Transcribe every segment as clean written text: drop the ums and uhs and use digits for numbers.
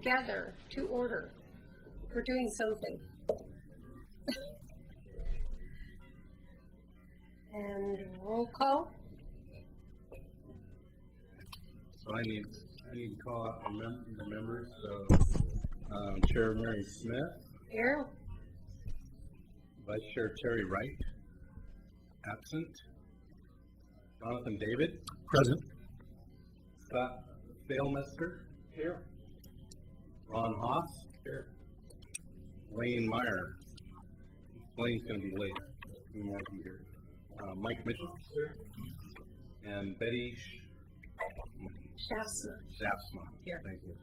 together to order. We're doing something. And roll call. So I need to call out the members. So Chair Mary Smith, Here. Vice Chair Terry Wright, absent. Jonathan David, Present. Scott Failmester, here. Ron Haas, here. Wayne Meyer. Wayne's going to be late. He won't be here. Mike Mitchell, here. And Betty Shafsma. Here. Thank you.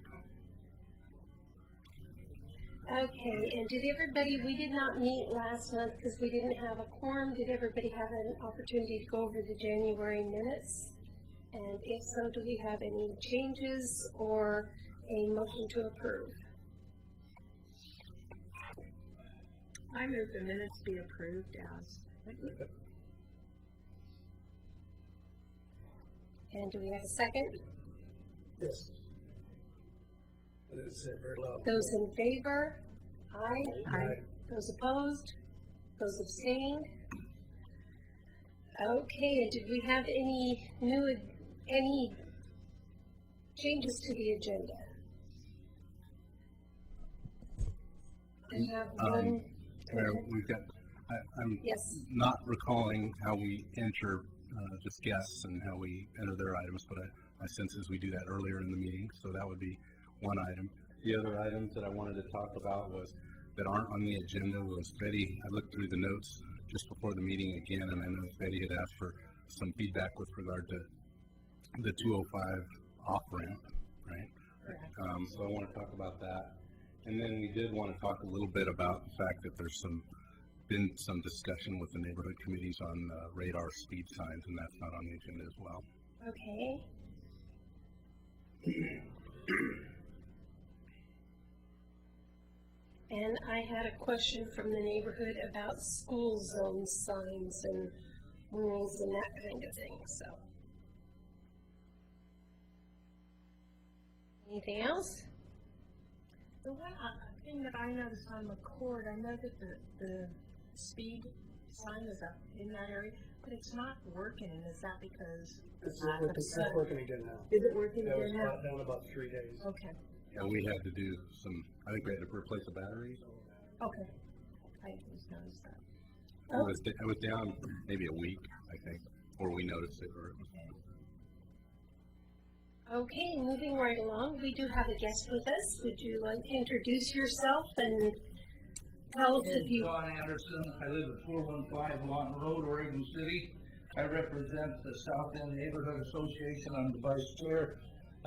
Okay, and did everybody, we did not meet last month because we didn't have a quorum. Did everybody have an opportunity to go over the January minutes? And if so, do we have any changes or a motion to approve? I move the minutes be approved as. And do we have a second? Yes. I didn't say it very loud. Those in favor? Aye. Aye. Those opposed? Those abstained? Okay, and did we have any changes to the agenda? I have one. Mayor, we've got, I'm Yes. not recalling how we enter just guests and how we enter their items, but my sense is we do that earlier in the meeting, so that would be one item. The other items that I wanted to talk about was that aren't on the agenda was Betty. I looked through the notes just before the meeting again, and I know Betty had asked for some feedback with regard to the 205 off ramp, right? So I want to talk about that. And then we did want to talk a little bit about the fact that there's been some discussion with the neighborhood committees on radar speed signs, and that's not on the agenda as well. Okay. And I had a question from the neighborhood about school zone signs and rules and that kind of thing, so. Anything else? The one thing that I noticed on McCord, I know that the speed sign is up in that area, but it's not working. Is that because It's lack of sun? working again now. Is it working That was again now? brought down about 3 days. Okay, Yeah, we had to do some, I think we had to replace the batteries. okay. I just noticed that. It was down maybe a week, I think, before we noticed it. Or it was, Okay, moving right along, we do have a guest with us. Would you like to introduce yourself and tell us if you... John Anderson. I live at 415 Lawton Road, Oregon City. I represent the South End Neighborhood Association. I'm the vice chair.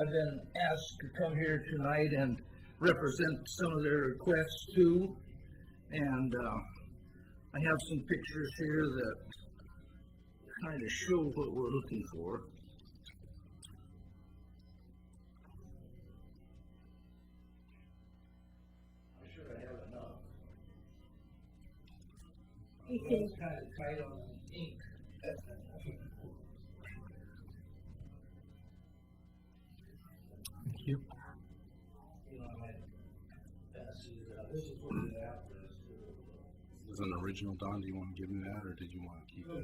I've been asked to come here tonight and represent some of their requests too. And I have some pictures here that kind of show what we're looking for. I'm sure I have enough. You can, It's kind of tight on the ink. Thank you. You know, this is what we have. This is an original, Don. Do you want to give me that, or did you want to keep it?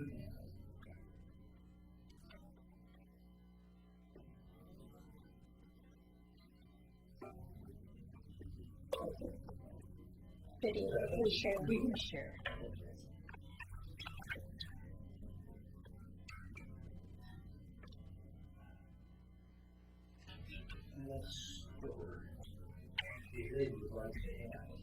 video, we share. We can share. And that's what they would like to have.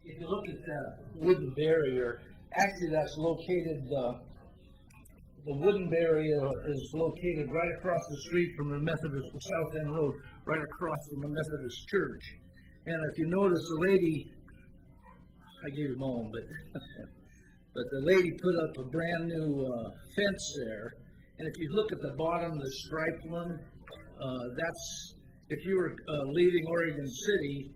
If you look at that wooden barrier, actually that's located, the wooden barrier is located right across the street from the Methodist, the South End Road, right across from the Methodist Church. And if you notice, the lady I gave him home, but, but the lady put up a brand new, fence there. And if you look at the bottom, the striped one, that's, if you were, leaving Oregon City,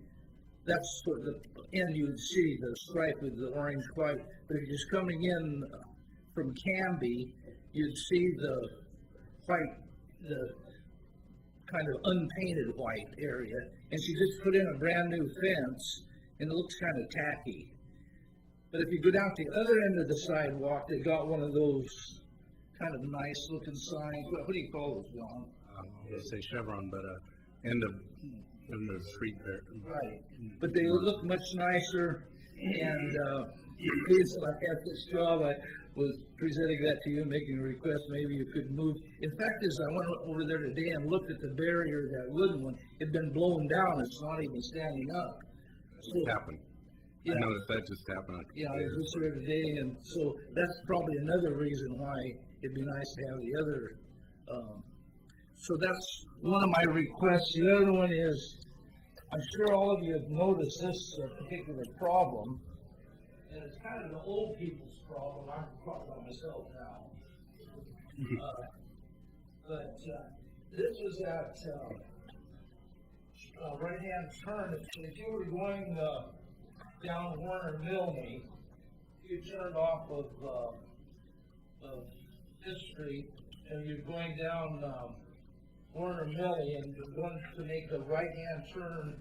that's what the end you would see, the stripe with the orange white. But if you're just coming in from Canby, you'd see the white, the kind of unpainted white area. And she just put in a brand new fence, and it looks kind of tacky. But if you go down to the other end of the sidewalk, they got one of those kind of nice looking signs. What do you call those, John? Let's say Chevron, but end of the street there. Right, but they look much nicer, and please, I got this job, I was presenting that to you, making a request, maybe you could move. In fact, as I went over there today and looked at the barrier, that wooden one, it'd been blown down, it's not even standing up. So, It happened. yeah, I noticed that just happened. yeah, I was there today, and so that's probably another reason why it'd be nice to have the other, so that's one of my requests. The other one is, I'm sure all of you have noticed this particular problem, and it's kind of the old people's problem. I'm talking about myself now. But this is that right-hand turn. If you were going down Warner Milne, you turned off of this street, and you're going down Warner Milne, and you're going to make a right-hand turn.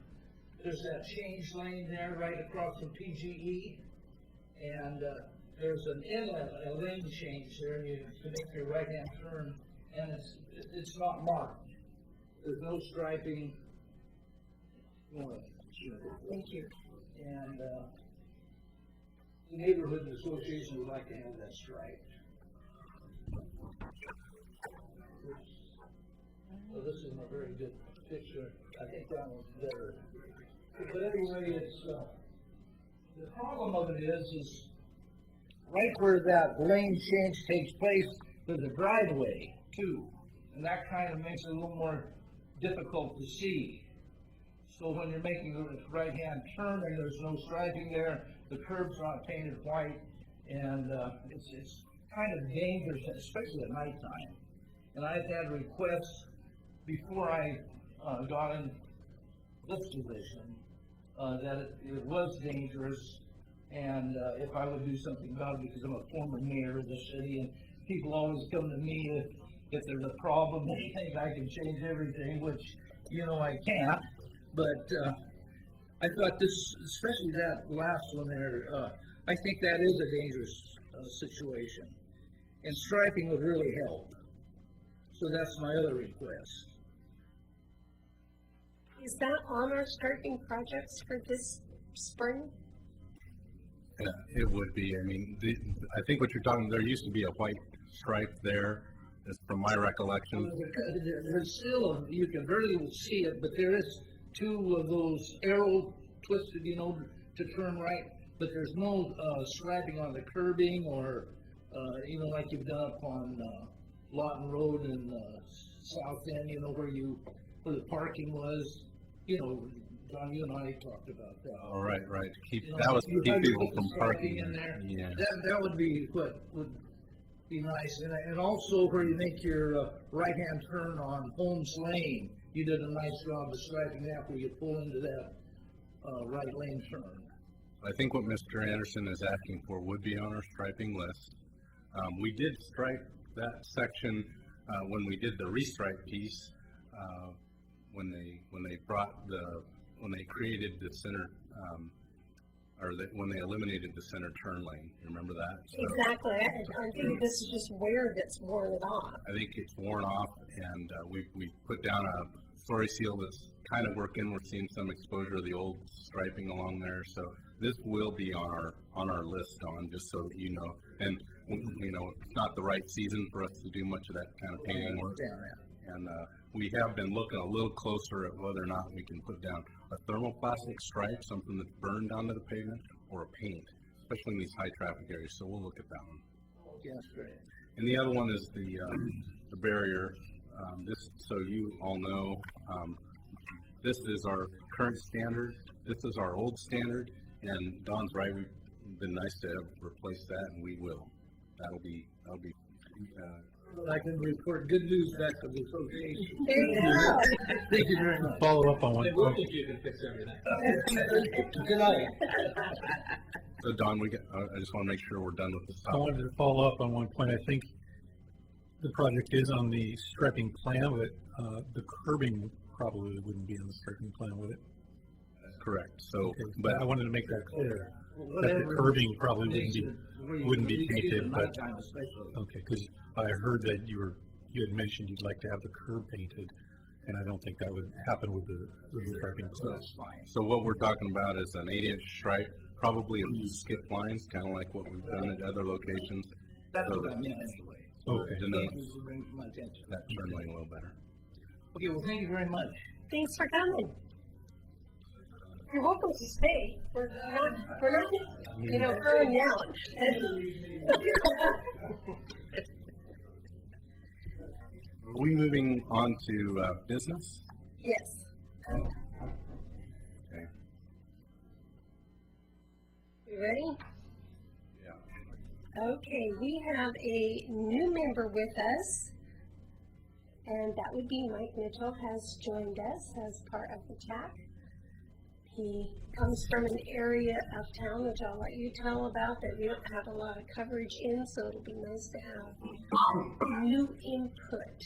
There's that change lane there right across from PGE, and there's an inlet, a lane change there, and you to make your right-hand turn, and it's not marked. There's no striping. Thank you. And the neighborhood association would like to have that striped. So this isn't a very good picture. I think that one's better. But anyway, it's the problem of it is right where that lane change takes place, there's a driveway too, and that kind of makes it a little more difficult to see. So when you're making a right-hand turn and there's no striping there, the curb's not painted white, and it's kind of dangerous, especially at nighttime. And I've had requests before I got in this position that it was dangerous, and if I would do something about it, because I'm a former mayor of the city, and people always come to me if there's a problem, they think I can change everything, which, you know, I can't. But I thought this, especially that last one there, I think that is a dangerous situation. And striping would really help. So that's my other request. Is that on our striping projects for this spring? Yeah, it would be. I mean, I think what you're talking, there used to be a white stripe there, that's from my recollection. There's still, you can barely see it, but there is two of those arrow twisted, you know, to turn right, but there's no striping on the curbing or, you know, like you've done up on Lawton Road and South End, you know, where the parking was, you know, John, you and I talked about that. Oh, right. Keep, You know, that was you to keep had to people put from the striping parking in there. Yeah. That would be what would be nice, and also where you make your right-hand turn on Holmes Lane, you did a nice job of striping that where you pull into that right lane turn. I think what Mr. Anderson is asking for would be on our striping list. We did stripe that section when we did the restripe piece, when they created the center, when they eliminated the center turn lane. You remember that? So Exactly. I think this is just where that's worn it off. I think it's worn off, and we put down a story seal that's kind of working. We're seeing some exposure of the old striping along there, so this will be on our list, just so that you know. And you know, it's not the right season for us to do much of that kind of painting work. And we have been looking a little closer at whether or not we can put down a thermoplastic stripe, something that's burned onto the pavement, or a paint, especially in these high traffic areas. So we'll look at that one. Yeah, that's great. And the other one is the barrier. This, so you all know, this is our current standard. This is our old standard. And Don's right, we've been nice to have replaced that, and we will. That'll be, I can report good news back to the association. There you go. Thank you very much. Follow up on They one. will think you can fix everything. Good night. so Don, I just want to make sure we're done with this I topic. wanted to follow up on one point. I think the project is on the striping plan, but the curbing probably wouldn't be on the striping plan, would it? Correct, so, Okay, but I wanted to make that clear. That the curbing probably wouldn't be painted, but, okay, because I heard that you had mentioned you'd like to have the curb painted, and I don't think that would happen with the striping plan. That's fine. So what we're talking about is an 8-inch stripe, probably a few skip lines, kind of like what we've done at other locations. That's So what I that- meant anyway. Okay. Then Thank you for bringing it to my attention. that turn lane a little better. Okay, well, thank you very much. Thanks for coming. You're welcome to stay. We're not, throwing you out. Are we moving on to business? Yes. Okay. You ready? Yeah. Okay, we have a new member with us, and that would be Mike Mitchell has joined us as part of the TAC. He comes from an area of town, which I'll let you tell about, that we don't have a lot of coverage in, so it'll be nice to have new input.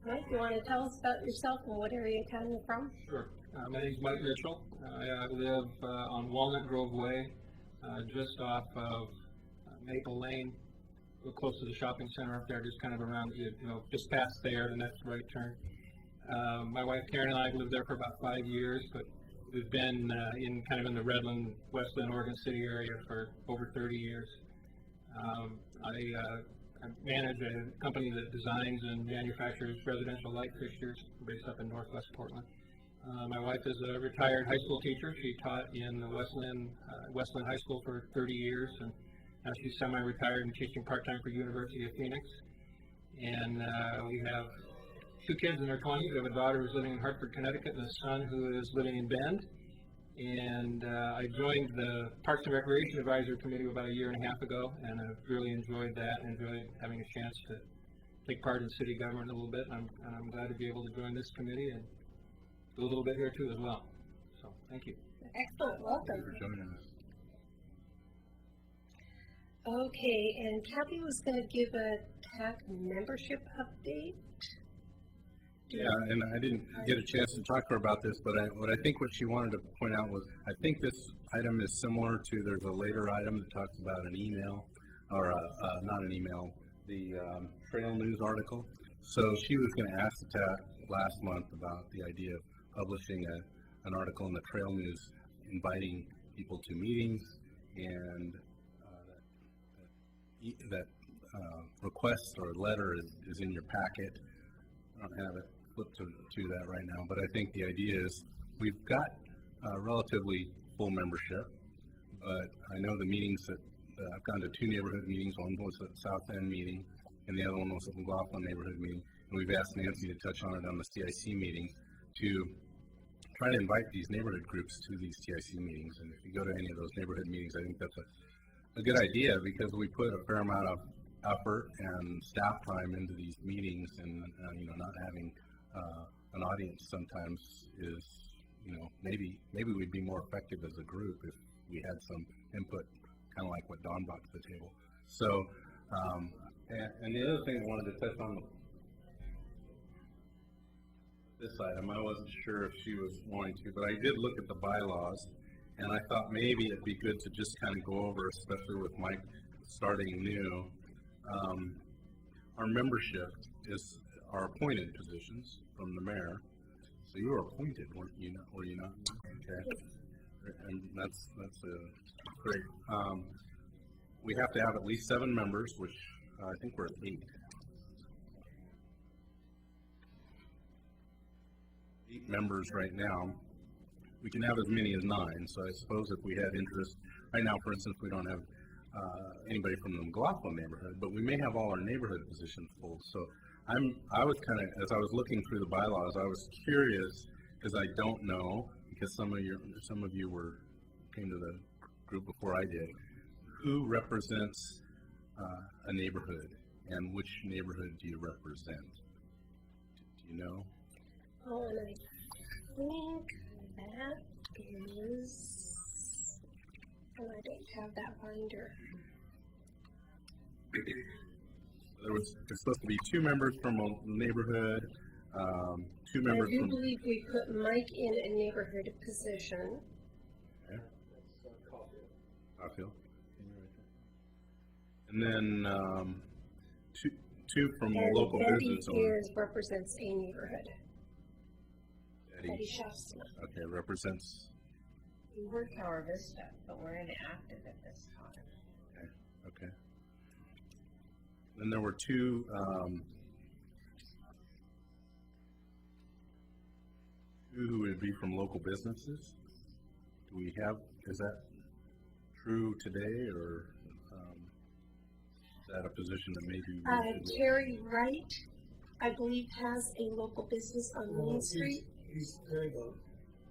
Mike, you want to tell us about yourself and what area of town you're from? Sure. My name's Mike Mitchell. I live on Walnut Grove Way, just off of Maple Lane, close to the shopping center up there, just kind of around, just past there, the next right turn. My wife Karen and I have lived there for about 5 years, but we've been in the Redland, Westland, Oregon City area for over 30 years. I manage a company that designs and manufactures residential light fixtures based up in Northwest Portland. My wife is a retired high school teacher. She taught in the Westland High School for 30 years, and now she's semi-retired and teaching part-time for University of Phoenix. And we have 2 kids in their 20s. We have a daughter who's living in Hartford, Connecticut, and a son who is living in Bend. And I joined the Parks and Recreation Advisory Committee about 1.5 years ago, and I've really enjoyed that and enjoyed having a chance to take part in city government a little bit. And I'm glad to be able to join this committee and do a little bit here too as well. So, thank you. Excellent, Thank welcome. you for joining us. Okay, and Kathy was going to give a TAC membership update. Yeah, and I didn't get a chance to talk to her about this, but I think what she wanted to point out was, I think this item is similar to, there's a later item that talks about an email, or not an email, the Trail News article. So she was going to ask the TAC last month about the idea of publishing an article in the Trail News inviting people to meetings, and that request or letter is in your packet. I don't have it flipped to that right now, but I think the idea is we've got relatively full membership, but I know the meetings that I've gone to 2 neighborhood meetings. One was at South End meeting, and the other one was at McLaughlin neighborhood meeting. And we've asked Nancy to touch on it on the CIC meetings to try to invite these neighborhood groups to these TIC meetings. And if you go to any of those neighborhood meetings, I think that's a good idea, because we put a fair amount of effort and staff time into these meetings, and not having an audience sometimes is, maybe we'd be more effective as a group if we had some input, kind of like what Don brought to the table. So, and the other thing I wanted to touch on this item, I wasn't sure if she was wanting to, but I did look at the bylaws, and I thought maybe it'd be good to just kind of go over, especially with Mike starting new. Our membership is our appointed positions from the mayor. So you were appointed, were you not? Okay. And that's great. We have to have at least 7 members, which I think we're at 8. 8 members right now. We can have as many as 9. So I suppose if we had interest, right now, for instance, we don't have anybody from the McLaughlin neighborhood, but we may have all our neighborhood positions full. So I was kind of, as I was looking through the bylaws, I was curious, because I don't know, because some of you came to the group before I did. Who represents a neighborhood, and which neighborhood do you represent? Do you know? Oh, and I think that is, and I don't have that binder. There's supposed to be 2 members from a neighborhood, 2 I members do from. believe we put Mike in a neighborhood position. Okay. Caulfield. And then two from And local Betty business owners. represents a neighborhood. Betty Betty, Shasta. okay, represents. We're Tower Vista, but we're inactive at this time. Okay. Then there were 2. Who would be from local businesses? Do we have? Is that true today, or is that a position that maybe? We should- Terry Wright, I believe, has a local business on Main Street. He's very good.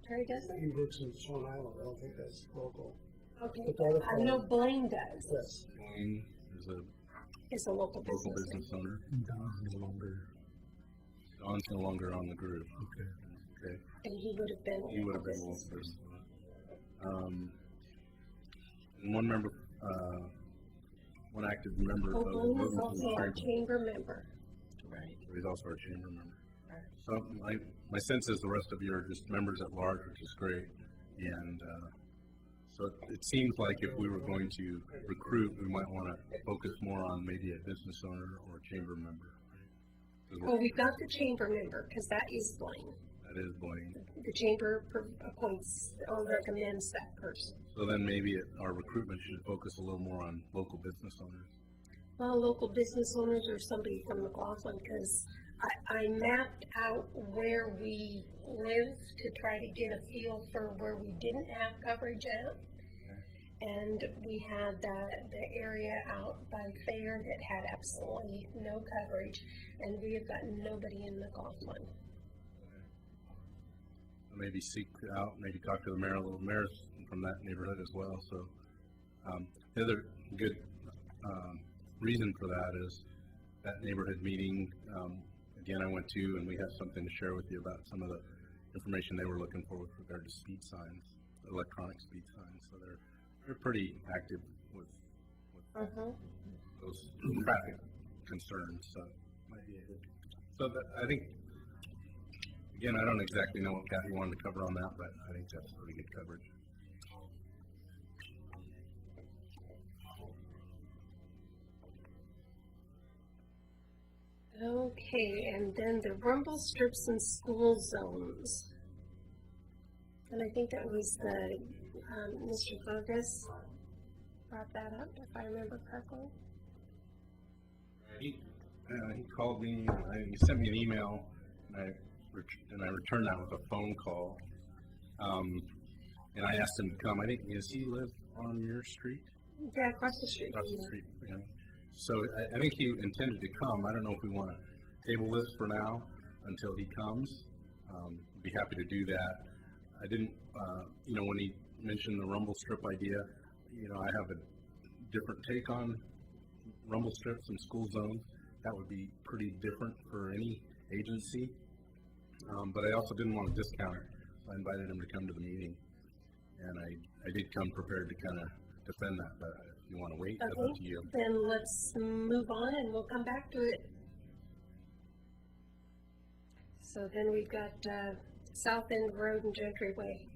Terry doesn't? He works in Swan Island. I don't think that's local. Okay. But the other I know Blaine does. Yes. Wayne is a It's a local local business. business owner. Don's no longer, Don's no longer on the group. okay. Okay. And he would have been. a He would have local been one business. person. And one member, one active member Oh, of the Blaine is Wilmington also our Chamber. chamber member. Right. He's also our chamber member. So my sense is the rest of you are just members at large, which is great. And so it seems like if we were going to recruit, we might want to focus more on maybe a business owner or a chamber member. 'Cause Well, we've got the chamber member, because that is Blaine. that is Blaine. The chamber appoints or recommends that person. So then maybe our recruitment should focus a little more on local business owners. Well, local business owners or somebody from McLaughlin, because I mapped out where we live to try to get a feel for where we didn't have coverage at. And we had the area out by Fair that had absolutely no coverage, and we have got nobody in McLaughlin. Maybe seek out, maybe talk to the mayor, little mayors from that neighborhood as well. So the other good reason for that is that neighborhood meeting. Again, I went to, and we have something to share with you about some of the information they were looking for with regard to speed signs, electronic speed signs. So they're pretty active with those traffic concerns. So might be a good. So I think. Again, I don't exactly know what Kathy wanted to cover on that, but I think that's pretty good coverage. Okay, and then the rumble strips and school zones. And I think that was the, Mr. Fergus brought that up, if I remember correctly. He called me, he sent me an email, and I returned that with a phone call. And I asked him to come. I think, does he live on your street? Yeah, across the street. Across the street, yeah. So I think he intended to come. I don't know if we want to table this for now until he comes. Be happy to do that. I didn't, when he mentioned the rumble strip idea, I have a different take on rumble strips and school zones. That would be pretty different for any agency. But I also didn't want to discount it. So I invited him to come to the meeting. And I did come prepared to kind of defend that, but if you want to wait, that's up to you. Then let's move on and we'll come back to it. So then we've got South End Road and Gentry Way.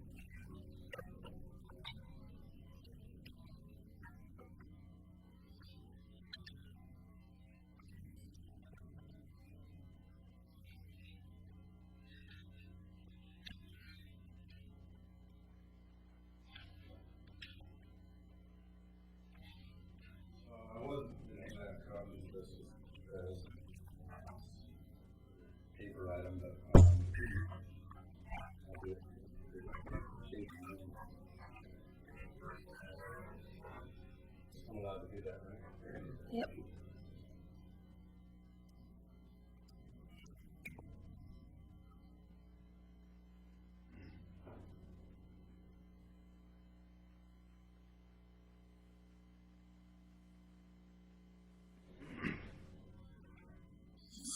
I wasn't going to have copies of this as paper item, but I'll do it. I'm allowed to do that, right? Yep.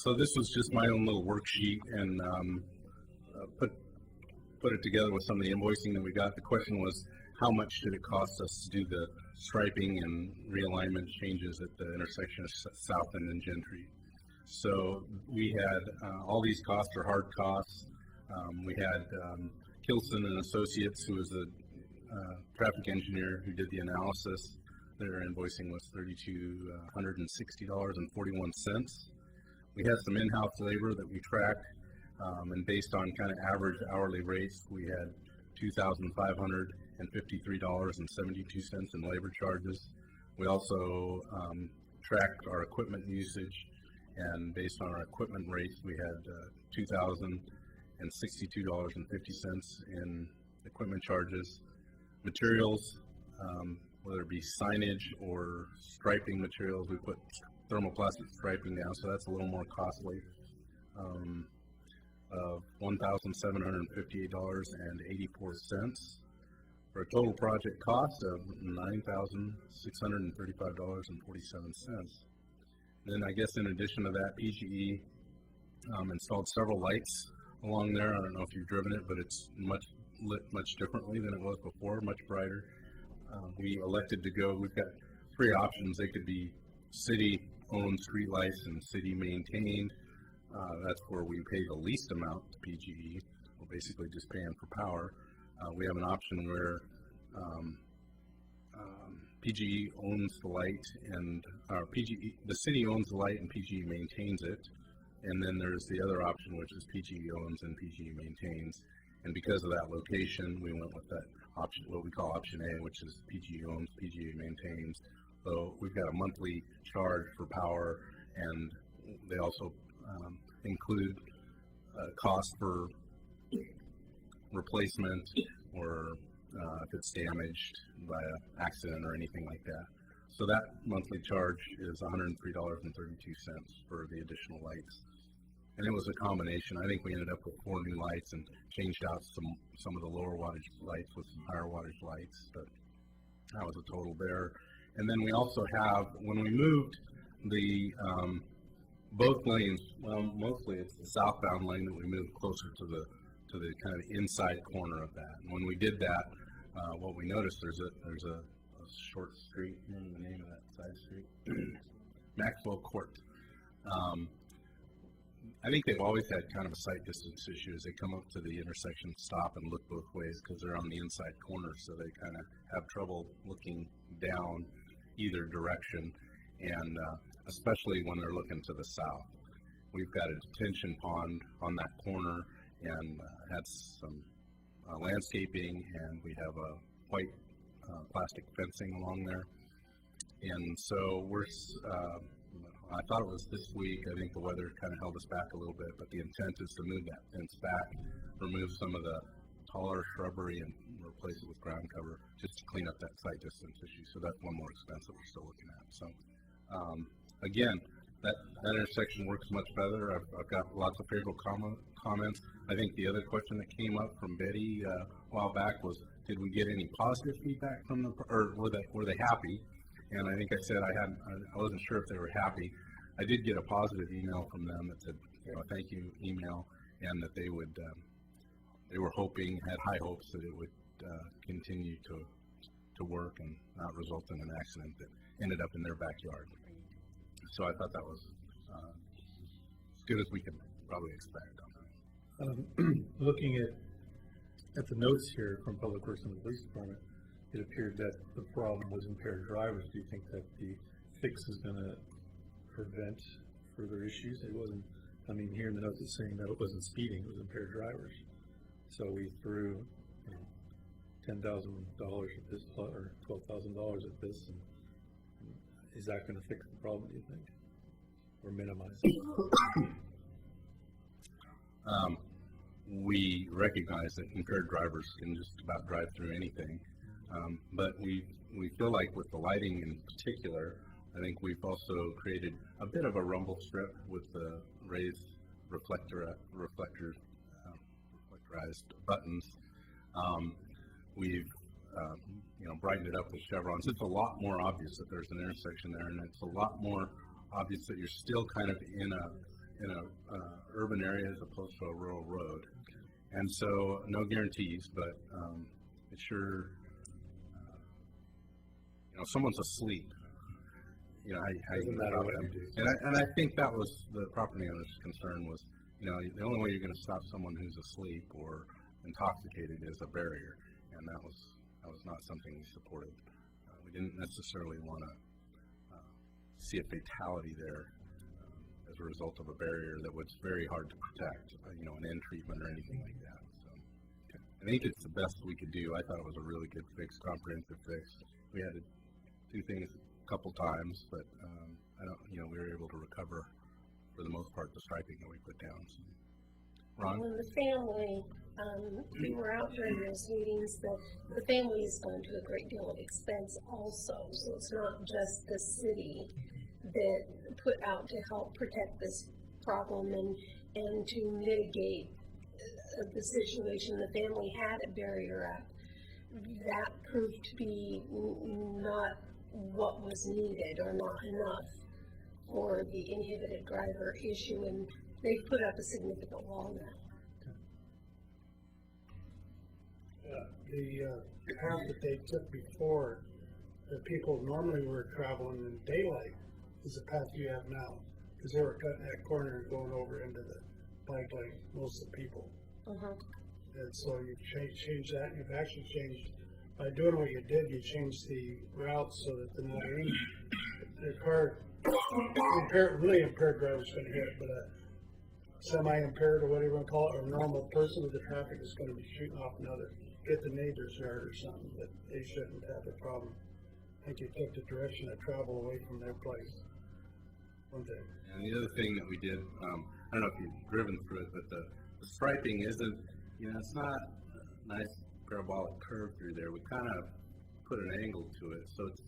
So this was just my own little worksheet, and put it together with some of the invoicing that we got. The question was, how much did it cost us to do the striping and realignment changes at the intersection of South End and Gentry? So we had all these costs are hard costs. We had Kilson and Associates, who was a traffic engineer who did the analysis. Their invoicing was $3,260.41. We had some in-house labor that we tracked, and based on kind of average hourly rates, we had $2,553.72 in labor charges. We also tracked our equipment usage, and based on our equipment rates, we had $2,062.50 in equipment charges. Materials, whether it be signage or striping materials, we put thermoplastic striping down, so that's a little more costly. Of $1,758.84 for a total project cost of $9,635.47. Then I guess in addition to that, PGE installed several lights along there. I don't know if you've driven it, but it's lit much differently than it was before, much brighter. We elected to go, we've got three options. They could be city-owned street lights and city-maintained. That's where we pay the least amount to PGE. We're basically just paying for power. We have an option where PGE owns the light, and the city owns the light and PGE maintains it. And then there's the other option, which is PGE owns and PGE maintains. And because of that location, we went with that option, what we call option A, which is PGE owns, PGE maintains. So we've got a monthly charge for power, and they also include cost for replacement, or if it's damaged by an accident or anything like that. So that monthly charge is $103.32 for the additional lights. And it was a combination. I think we ended up with 4 new lights and changed out some of the lower wattage lights with some higher wattage lights, but that was a total there. And then we also have, when we moved the both lanes, well, mostly it's the southbound lane that we moved closer to the kind of inside corner of that. And when we did that, what we noticed, there's a short street. Remember the name of that side street? Maxwell Court. I think they've always had kind of a sight distance issue as they come up to the intersection, stop and look both ways because they're on the inside corner, so they kind of have trouble looking down either direction, and especially when they're looking to the south. We've got a detention pond on that corner, and had some landscaping, and we have a white plastic fencing along there. And so I thought it was this week. I think the weather kind of held us back a little bit, but the intent is to move that fence back, remove some of the taller shrubbery, and replace it with ground cover just to clean up that sight distance issue. So that's one more expense that we're still looking at. So again, that intersection works much better. I've got lots of favorable comments. I think the other question that came up from Betty a while back was, did we get any positive feedback from them, or were they happy? And I think I said I wasn't sure if they were happy. I did get a positive email from them that said, thank you email, and that they would, they were hoping, had high hopes that it would continue to work and not result in an accident that ended up in their backyard. So I thought that was as good as we could probably expect on that. Looking at the notes here from Public Works and the Police Department, it appeared that the problem was impaired drivers. Do you think that the fix is going to prevent further issues? It wasn't, I mean, here in the notes it's saying that it wasn't speeding, it was impaired drivers. So we threw $10,000 at this, or $12,000 at this, and is that going to fix the problem, do you think? Or minimize it? We recognize that impaired drivers can just about drive through anything. But we feel like with the lighting in particular, I think we've also created a bit of a rumble strip with the raised reflectorized buttons. We've brightened it up with chevrons. It's a lot more obvious that there's an intersection there, and it's a lot more obvious that you're still kind of in in a urban area as opposed to a rural road. And so, no guarantees, but it sure, if someone's asleep, how you Doesn't matter stop what them. you do. And I think that was the property owner's concern was, the only way you're going to stop someone who's asleep or intoxicated is a barrier, and that was not something we supported. We didn't necessarily want to see a fatality there as a result of a barrier that was very hard to protect, an end treatment or anything like that. So I think it's the best we could do. I thought it was a really good fix, comprehensive fix. We had to do things a couple times, but we were able to recover for the most part the striping that we put down. So. Ron? When the family, we were out during those meetings, the family has gone to a great deal of expense also. So it's not just the city that put out to help protect this problem and to mitigate the situation. The family had a barrier up. That proved to be not what was needed or not enough for the inhibited driver issue, and they've put up a significant wall now. The path that they took before, the people normally were traveling in daylight, is the path you have now. Because they were cutting that corner and going over into the bike lane, most of the people. And so you change that, you've actually changed, by doing what you did, you changed the route so that the car, really impaired driver's going to hit, but a semi-impaired or whatever you want to call it, or a normal person with the traffic is going to be shooting off hit the neighbor's yard or something, but they shouldn't have a problem. I think you took the direction of travel away from their place. One thing. And the other thing that we did, I don't know if you've driven through it, but the striping isn't, it's not a nice parabolic curve through there. We kind of put an angle to it, so it's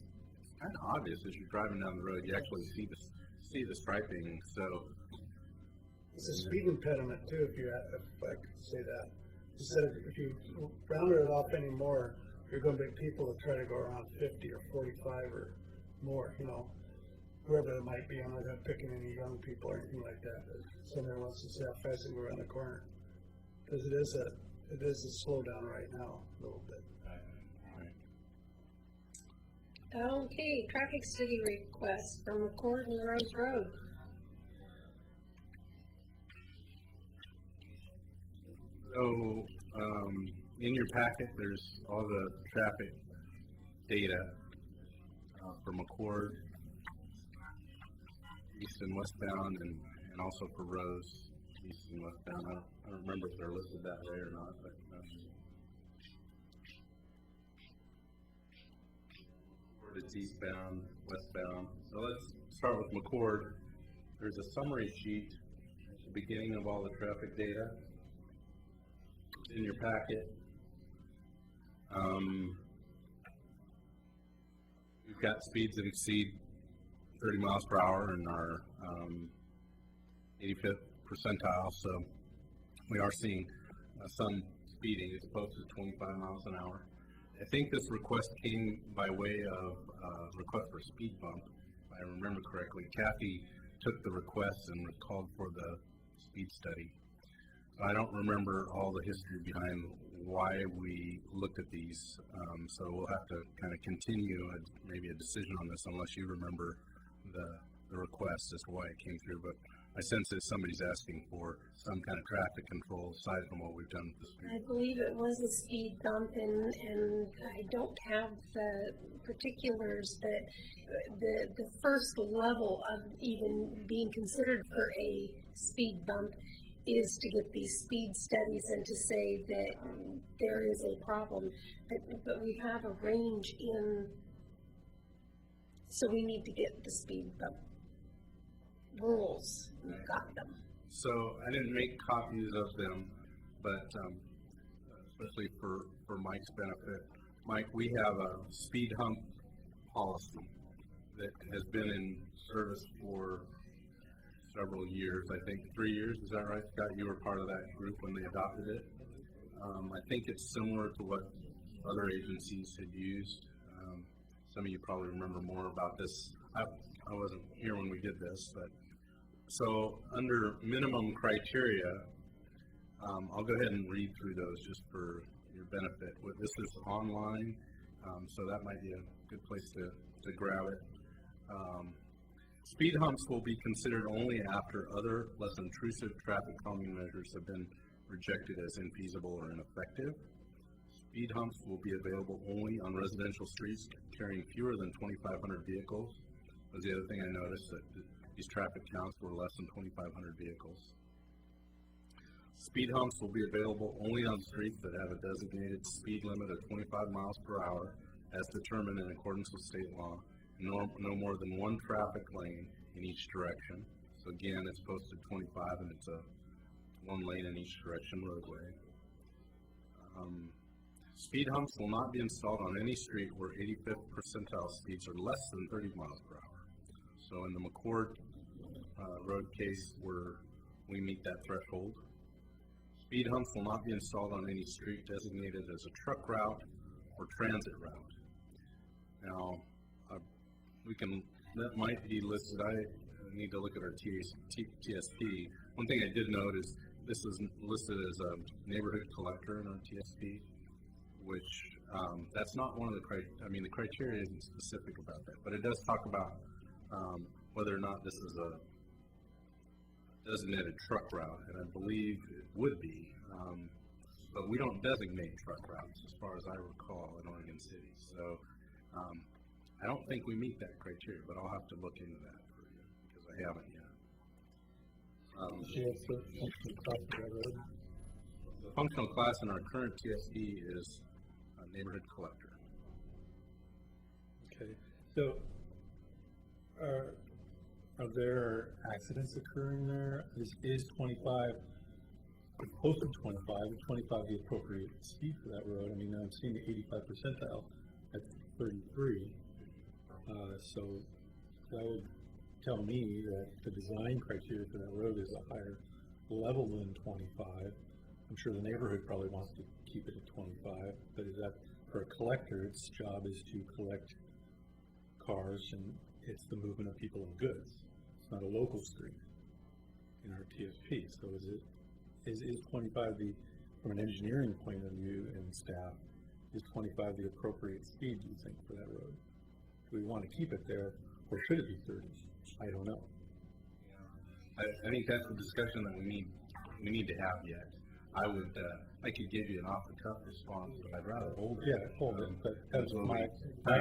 kind of obvious as you're driving down the road. You actually see the striping. So it's a speed impediment too, if I could say that. Instead of, if you round it off anymore, you're going to be people that try to go around 50 or 45 or more, whoever it might be. I'm not picking any young people or anything like that. But somebody wants to see how fast they go around the corner, because it is a slowdown right now a little bit. Okay, traffic study request from McCord and Rose Road. So, in your packet, there's all the traffic data for McCord, east and westbound, and also for Rose, east and westbound. I don't remember if they're listed that way or not, but McCord is eastbound, westbound. So let's start with McCord. There's a summary sheet at the beginning of all the traffic data in your packet. We've got speeds that exceed 30 miles per hour in our 85th percentile, so we are seeing some speeding as opposed to 25 miles an hour. I think this request came by way of request for speed bump, if I remember correctly. Kathy took the request and called for the speed study. I don't remember all the history behind why we looked at these, so we'll have to kind of continue maybe a decision on this unless you remember the request as to why it came through. But I sense that somebody's asking for some kind of traffic control aside from what we've done with the speed. I believe it was a speed bump, and I don't have the particulars, but the first level of even being considered for a speed bump is to get these speed studies and to say that there is a problem. But we have a range in, so we need to get the speed bump rules. We've got them. So I didn't make copies of them, but especially for Mike's benefit. Mike, we have a speed hump policy that has been in service for several years, I think 3 years, is that right, Scott? You were part of that group when they adopted it. I think it's similar to what other agencies had used. Some of you probably remember more about this. I wasn't here when we did this, but So under minimum criteria, I'll go ahead and read through those just for your benefit. This is online, so that might be a good place to grab it. Speed humps will be considered only after other less intrusive traffic calming measures have been rejected as infeasible or ineffective. Speed humps will be available only on residential streets carrying fewer than 2,500 vehicles. That was the other thing I noticed, that these traffic counts were less than 2,500 vehicles. Speed humps will be available only on streets that have a designated speed limit of 25 miles per hour as determined in accordance with state law, and no more than one traffic lane in each direction. So again, it's posted 25 and it's a one lane in each direction roadway. Speed humps will not be installed on any street where 85th percentile speeds are less than 30 miles per hour. So in the McCord road case where we meet that threshold. Speed humps will not be installed on any street designated as a truck route or transit route. Now, that might be listed. I need to look at our TSP. One thing I did note is this is listed as a neighborhood collector in our TSP, which that's not one of the criteria. I mean, the criteria isn't specific about that, but it does talk about whether or not this is a designated truck route, and I believe it would be, but we don't designate truck routes as far as I recall in Oregon City. So I don't think we meet that criteria, but I'll have to look into that for you because I haven't yet. The functional class in our current TSP is a neighborhood collector. Okay, so are there accidents occurring there? Is 25, close to 25, is 25 the appropriate speed for that road? I mean, I'm seeing the 85 percentile at 33, so that would tell me that the design criteria for that road is a higher level than 25. I'm sure the neighborhood probably wants to keep it at 25, but is that for a collector, its job is to collect cars and it's the movement of people and goods. It's not a local street in our TSP. So is 25 from an engineering point of view and staff, is 25 the appropriate speed, do you think, for that road? Do we want to keep it there or should it be 30? I don't know. I think that's a discussion that we need to have yet. I could give you an off-the-cuff response, but I'd rather hold it. Yeah, hold it. But that's my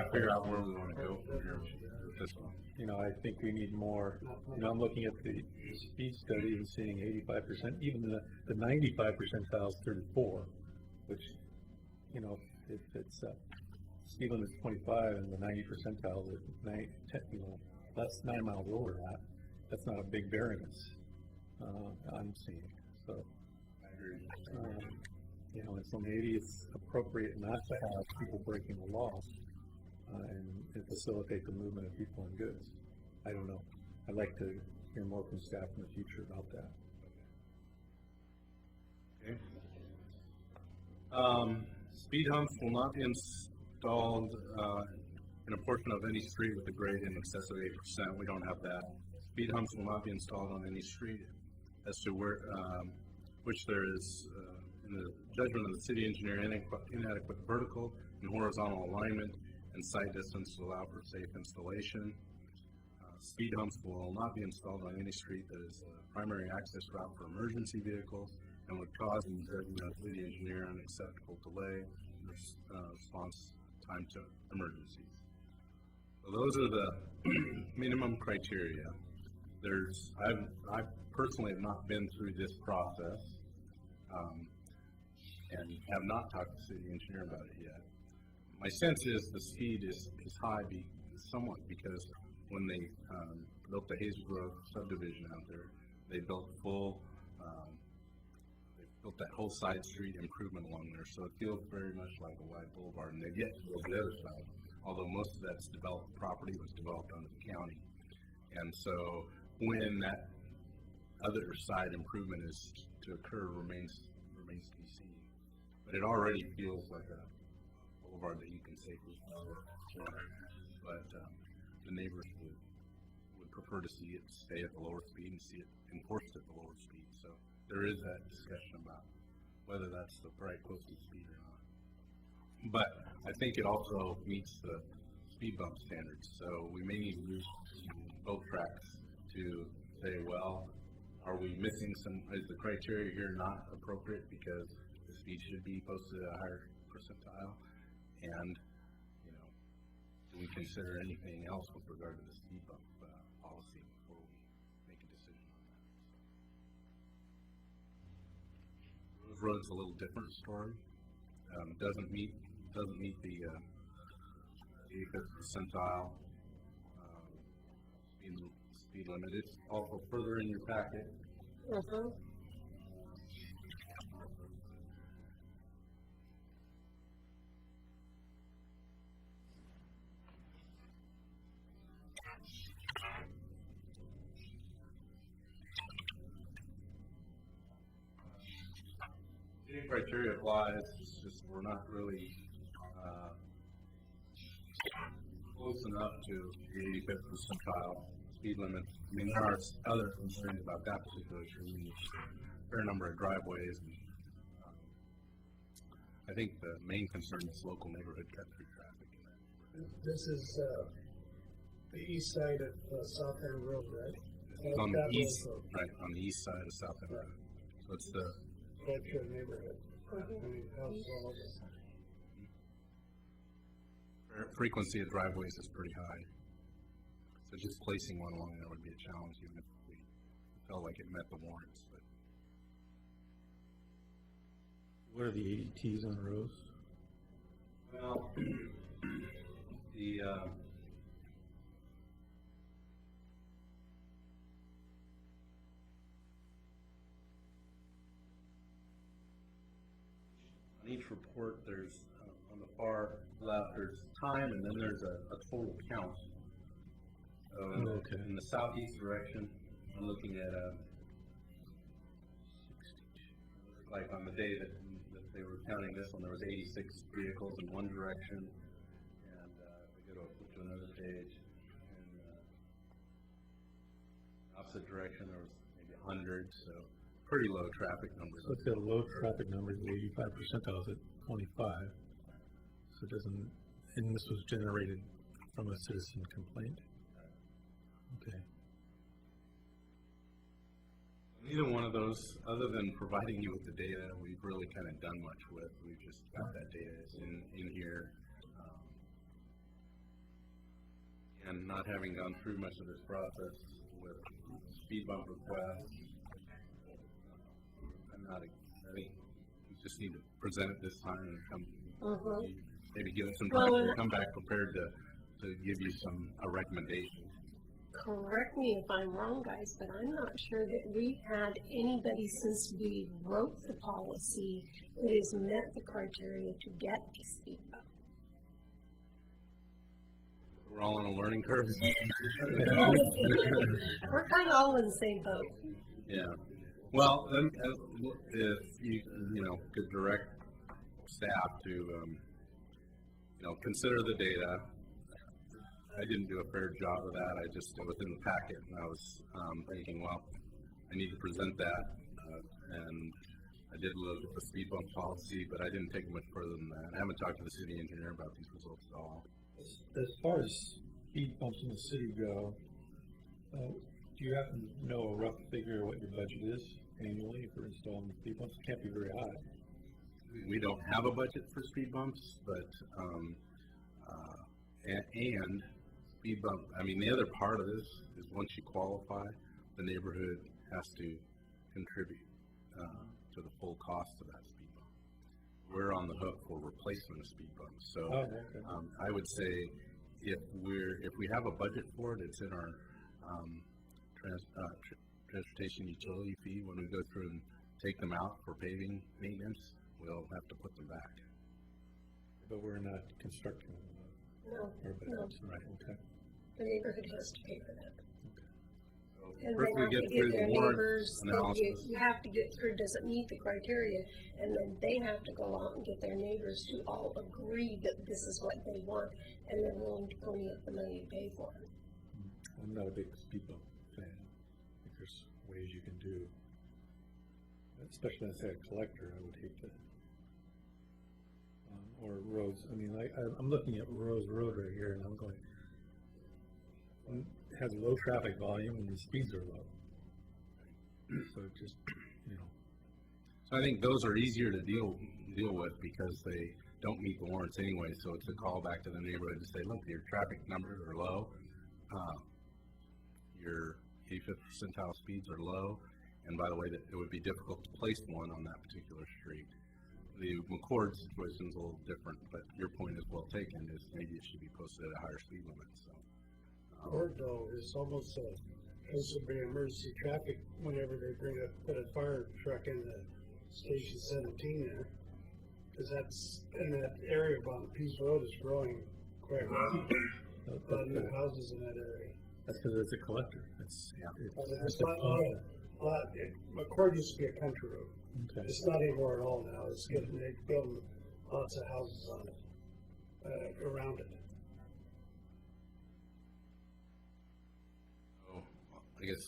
figure out where we want to go from here with this one. You know, I think we need more. You know, I'm looking at the speed study and seeing 85%, even the 95 percentile is 34, which, you know, if it's speed limit is 25 and the 90 percentile is 9, 10, you know, that's 9 miles over that. That's not a big variance I'm seeing. So, you know, and so maybe it's appropriate not to have people breaking the law and facilitate the movement of people and goods. I don't know. I'd like to hear more from staff in the future about that. Okay. Speed humps will not be installed in a portion of any street with a grade in excess of 8%. We don't have that. Speed humps will not be installed on any street as to where, which there is, in the judgment of the city engineer, inadequate vertical and horizontal alignment and sight distance to allow for safe installation. Speed humps will not be installed on any street that is a primary access route for emergency vehicles and would cause, in the judgment of the city engineer, unacceptable delay in response time to emergencies. So those are the minimum criteria. I personally have not been through this process and have not talked to the city engineer about it yet. My sense is the speed is high somewhat because when they built the Hazel Grove subdivision out there, they built they built that whole side street improvement along there. So it feels very much like a wide boulevard, and they've yet to go to the other side, although most of that's developed property was developed under the county. And so when that other side improvement is to occur remains to be seen. But it already feels like a boulevard that you can safely cross. But the neighbors would prefer to see it stay at the lower speed and see it enforced at the lower speed. So there is that discussion about whether that's the right posted speed or not. But I think it also meets the speed bump standards. So we may need to use both tracks to say, well, are we missing some, is the criteria here not appropriate because the speed should be posted at a higher percentile? And, you know, do we consider anything else with regard to the speed bump policy before we make a decision on that? Rose Road's a little different story. Doesn't meet the 85th percentile speed limit. It's also further in your packet. Any criteria applies. It's just we're not really close enough to the 85th percentile speed limit. I mean, there are other concerns about that particular issue. A fair number of driveways. And, I think the main concern is local neighborhood cut-through traffic. This is the east side of South End Road, right? It's on the east, right, on the east side of South End Road. So it's the Bedford neighborhood. I mean, houses all over. frequency of driveways is pretty high. So just placing one along there would be a challenge, even if we felt like it met the warrants. But What are the ADTs on Rose? well, the on each report, there's on the far left, there's time, and then there's a total count. Okay. In the southeast direction, I'm looking at like on the day that they were counting this one, there was 86 vehicles in one direction, and we go to another page, and opposite direction there was maybe 100, so pretty low traffic numbers. So it's got a low traffic numbers, 85 percentiles at 25. So it doesn't, and this was generated from a citizen complaint? Okay. Neither one of those, other than providing you with the data, we've really kind of done much with. We've just got that data in here. And not having gone through much of this process with speed bump requests, I think we just need to present it this time and come, maybe give it some time to come back prepared to give you a recommendation. Correct me if I'm wrong, guys, but I'm not sure that we've had anybody since we wrote the policy that has met the criteria to get a speed bump. We're all on a learning curve. We're kind of all in the same boat. Yeah. Well, then, if you could direct staff to consider the data. I didn't do a fair job of that. It was in the packet, and I was thinking, well, I need to present that, and I did look at the speed bump policy, but I didn't take it much further than that. I haven't talked to the city engineer about these results at all. As far as speed bumps in the city go, do you happen to know a rough figure of what your budget is annually for installing speed bumps? It can't be very high. We don't have a budget for speed bumps, but and speed bump. I mean, the other part of this is once you qualify, the neighborhood has to contribute to the full cost of that speed bump. We're on the hook for replacement of speed bumps. So I would say if we have a budget for it, it's in our transportation utility fee. When we go through and take them out for paving maintenance, we'll have to put them back. But we're not constructing them. No. Right, okay. The neighborhood has to pay for that. So And first they we have get to through get their the warrant neighbors, analysis. you have to get through, does it meet the criteria? And then they have to go out and get their neighbors to all agree that this is what they want, and they're willing to pony up the money to pay for it. I'm not a big speed bump fan. I think there's ways you can do, especially as a collector, I would hate to. Or roads, I mean, I'm looking at Rose Road right here and I'm going, it has low traffic volume and the speeds are low. So it just, you know. So I think those are easier to deal with because they don't meet the warrants anyway. So it's a call back to the neighborhood to say, look, your traffic numbers are low, your 85th percentile speeds are low, and by the way, that it would be difficult to place one on that particular street. The McCord situation is a little different, but your point is well taken. Is maybe it should be posted at a higher speed limit. So, McCord though is almost has to be emergency traffic whenever they put a fire truck in the station 17 there, because that's in that area. Peace Road is growing quite rapidly. A lot of new houses in that area. That's because it's a collector. It's McCord used to be a country road. okay. It's not anymore at all now. It's getting, they're building lots of houses on it, around it. so I guess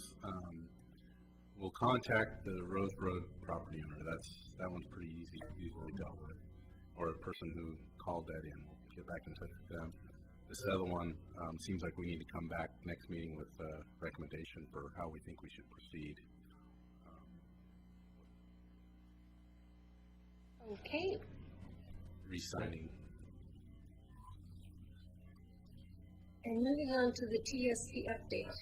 we'll contact the Rose Road property owner. That one's pretty easily dealt with, or a person who called that in. We'll get back in touch with them. This other one seems like we need to come back next meeting with a recommendation for how we think we should proceed. Okay, Re-signing. and moving on to the TSP update,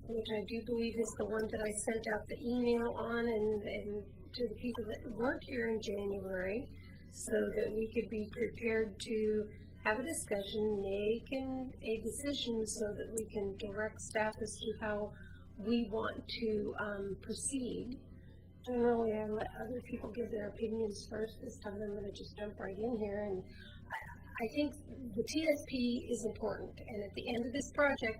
which I do believe is the one that I sent out the email on and to the people that weren't here in January, so that we could be prepared to have a discussion, make a decision so that we can direct staff as to how we want to proceed. Generally, I let other people give their opinions first. This time I'm going to just jump right in here. And I think the TSP is important. And at the end of this project,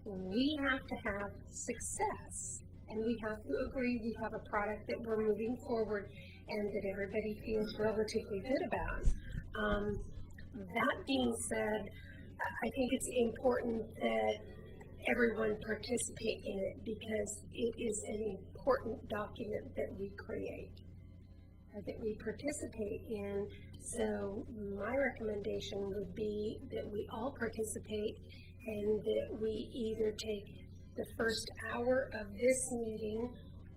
we have to have success. And we have to agree we have a product that we're moving forward and that everybody feels relatively good about. That being said, I think it's important that everyone participate in it because it is an important document that we create, that we participate in. So my recommendation would be that we all participate and that we either take the first hour of this meeting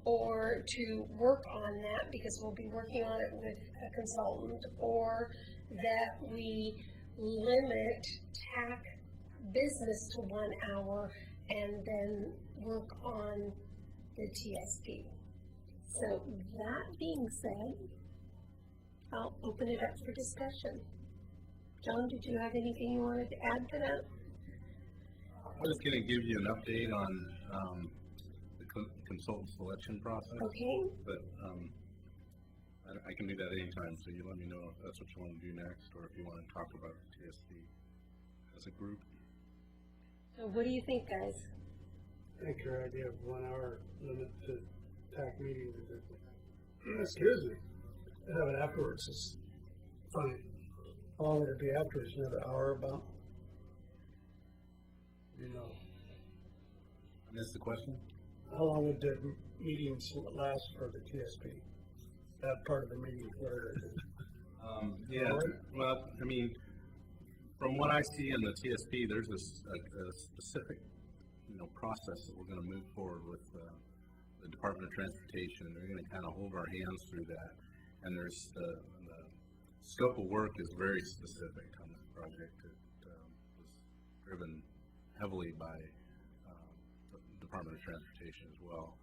or to work on that, because we'll be working on it with a consultant, or that we limit TAC business to 1 hour and then work on the TSP. So that being said, I'll open it up for discussion. John, did you have anything you wanted to add to that? I was going to give you an update on the consultant selection process. Okay. But I can do that anytime, so you let me know if that's what you want to do next, or if you want to talk about TSP as a group. So what do you think, guys? I think your idea of 1 hour limit to TAC meetings is, excuse me, have it afterwards is fine. How long would it be afterwards? Another hour about? You know. I missed the question? How long would the meetings last for the TSP? That part of the meeting, whatever it is. Yeah, well, I mean, from what I see in the TSP, there's a specific, process that we're going to move forward with the Department of Transportation. They're going to kind of hold our hands through that. And there's the scope of work is very specific on this project. It was driven heavily by the Department of Transportation as well.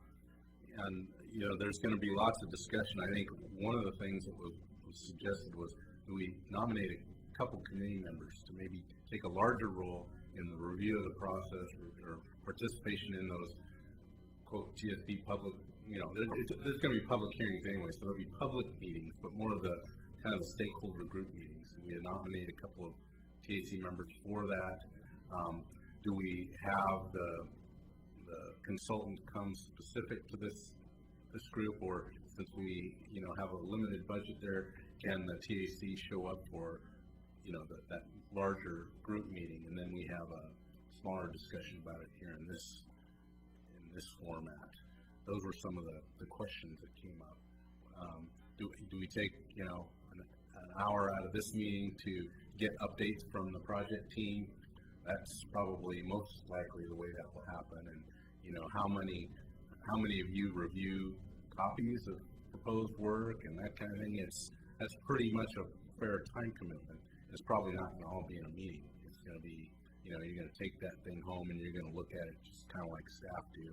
And, there's going to be lots of discussion. I think one of the things that was suggested was that we nominate a couple committee members to maybe take a larger role in the review of the process or participation in those, quote, TSP public, there's going to be public hearings anyway, so there'll be public meetings, but more of the kind of the stakeholder group meetings. We had nominated a couple of TAC members for that. Do we have the consultant come specific to this group, or since we have a limited budget there, can the TAC show up for that larger group meeting, and then we have a smaller discussion about it here in this format. Those were some of the questions that came up. Do we take an hour out of this meeting to get updates from the project team? That's probably most likely the way that will happen. And how many of you review copies of proposed work and that kind of thing? That's pretty much a fair time commitment. It's probably not going to all be in a meeting. It's going to be, you're going to take that thing home and you're going to look at it just kind of like staff do,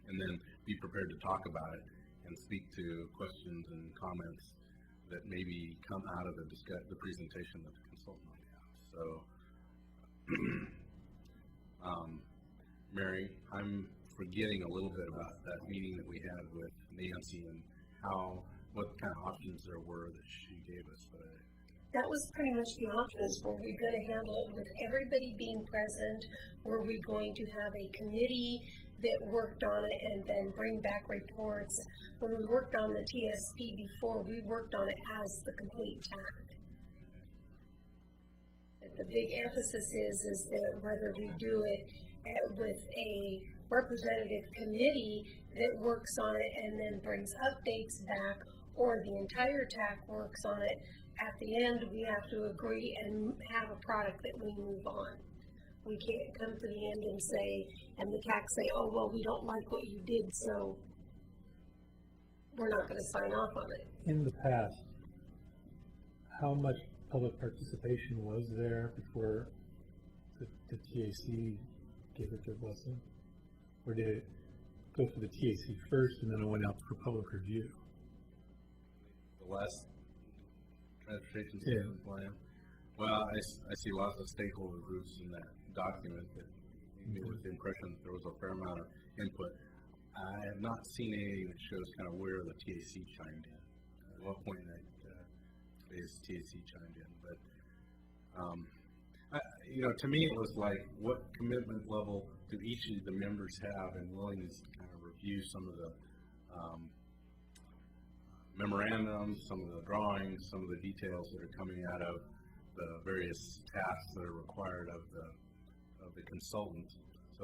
and then be prepared to talk about it and speak to questions and comments that maybe come out of the presentation that the consultant might have. So, Mary, I'm forgetting a little bit about that meeting that we had with Nancy and what kind of options there were that she gave us. But that was pretty much the options. Were we going to handle it with everybody being present? Were we going to have a committee that worked on it and then bring back reports? When we worked on the TSP before, we worked on it as the complete TAC. The big emphasis is that whether we do it with a representative committee that works on it and then brings updates back, or the entire TAC works on it, at the end we have to agree and have a product that we move on. We can't come to the end and say, and the TAC say, oh, well, we don't like what you did, so we're not going to sign off on it. In the past, how much public participation was there before the TAC gave it their blessing? Or did it go for the TAC first and then it went out for public review? The last transportation system plan. Well, I see lots of stakeholder groups in that document that gave me the impression that there was a fair amount of input. I have not seen anything that shows kind of where the TAC chimed in. At what point in that phase TAC chimed in. But, to me it was like, what commitment level do each of the members have and willingness to kind of review some of the memorandums, some of the drawings, some of the details that are coming out of the various tasks that are required of the consultant. So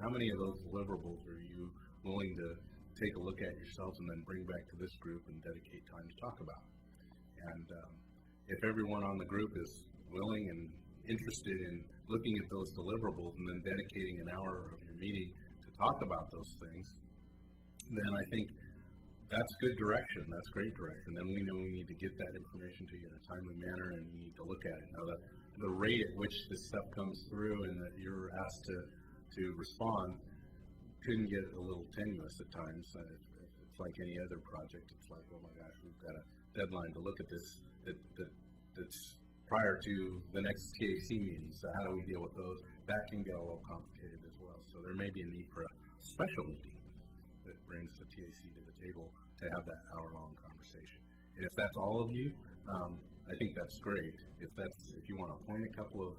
how many of those deliverables are you willing to take a look at yourselves and then bring back to this group and dedicate time to talk about? And if everyone on the group is willing and interested in looking at those deliverables and then dedicating an hour of your meeting to talk about those things, then I think that's good direction. That's great direction. Then we know we need to get that information to you in a timely manner, and we need to look at it. Now, the rate at which this stuff comes through and that you're asked to respond can get a little tenuous at times. It's like any other project. It's like, oh my gosh, we've got a deadline to look at this that's prior to the next TAC meeting. So how do we deal with those? That can get a little complicated as well. So there may be a need for a special meeting that brings the TAC to the table to have that hour-long conversation. And if that's all of you, I think that's great. If you want to appoint a couple of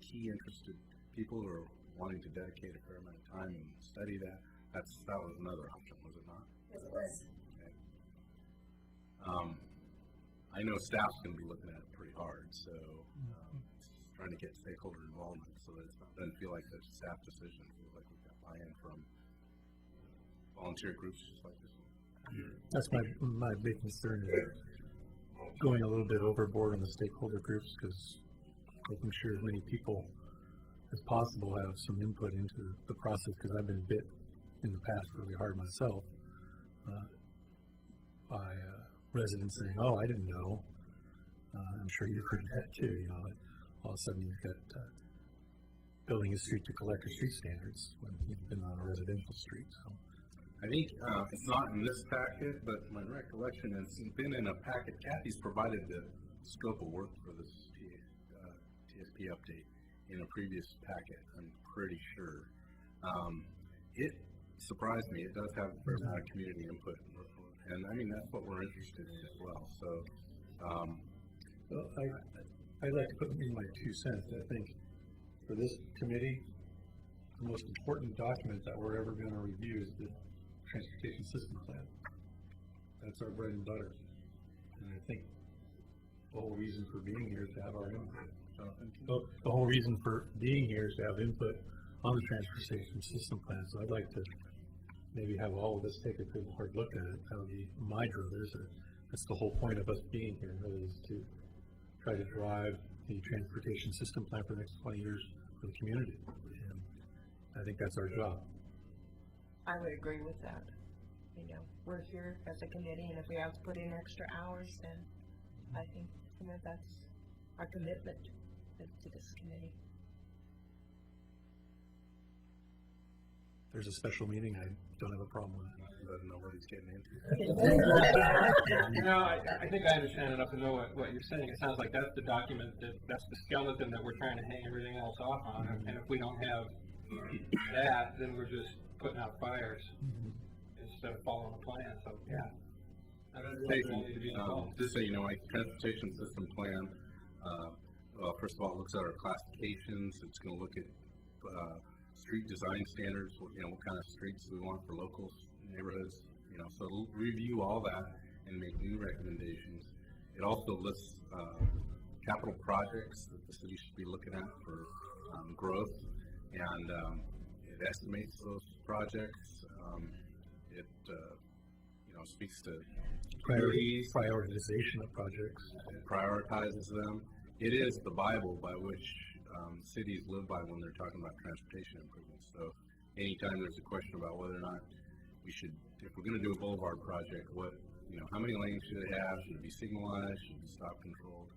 key interested people who are wanting to dedicate a fair amount of time and study that was another option, was it not? Yes, it was. Okay. I know staff's going to be looking at it pretty hard, so it's just trying to get stakeholder involvement so that it doesn't feel like a staff decision. It feels like we've got buy-in from volunteer groups just like this one. That's my big concern is going a little bit overboard on the stakeholder groups, because making sure as many people as possible have some input into the process, because I've been bit in the past really hard myself by residents saying, oh, I didn't know. I'm sure you've heard that too, all of a sudden you've got building a street to collector street standards when you've been on a residential street. So I think it's not in this packet, but my recollection is it's been in a packet. Kathy's provided the scope of work for this TSP update in a previous packet, I'm pretty sure. It surprised me. It does have a fair amount of community input, and I mean, that's what we're interested in as well. So, I'd like to put in my 2 cents. I think for this committee, the most important document that we're ever going to review is the transportation system plan. That's our bread and butter. And I think the whole reason for being here is to have our input. The whole reason for being here is to have input on the transportation system plan. So I'd like to maybe have all of us take a good hard look at it. That would be my druthers. That's the whole point of us being here, really, is to try to drive the transportation system plan for the next 20 years for the community. And I think that's our job. I would agree with that. You know, we're here as a committee, and if we have to put in extra hours, then I think, you know, that's our commitment to this committee. If there's a special meeting, I don't have a problem with it. I don't know what he's getting into. I think I understand enough to know what you're saying. It sounds like that's the document, that's the skeleton that we're trying to hang everything else off on. And if we don't have that, then we're just putting out fires instead of following a plan. So, yeah. Just so you know, my transportation system plan, well, first of all, it looks at our classifications. It's going to look at street design standards, you know, what kind of streets we want for local neighborhoods, you know, so it'll review all that and make new recommendations. It also lists capital projects that the city should be looking at for growth, and it estimates those projects. It you know, speaks to prioritization of projects. It prioritizes them. It is the Bible by which cities live by when they're talking about transportation improvements. So anytime there's a question about whether or not we should, if we're going to do a boulevard project, what, you know, how many lanes should it have? Should it be signalized? Should it be stop controlled?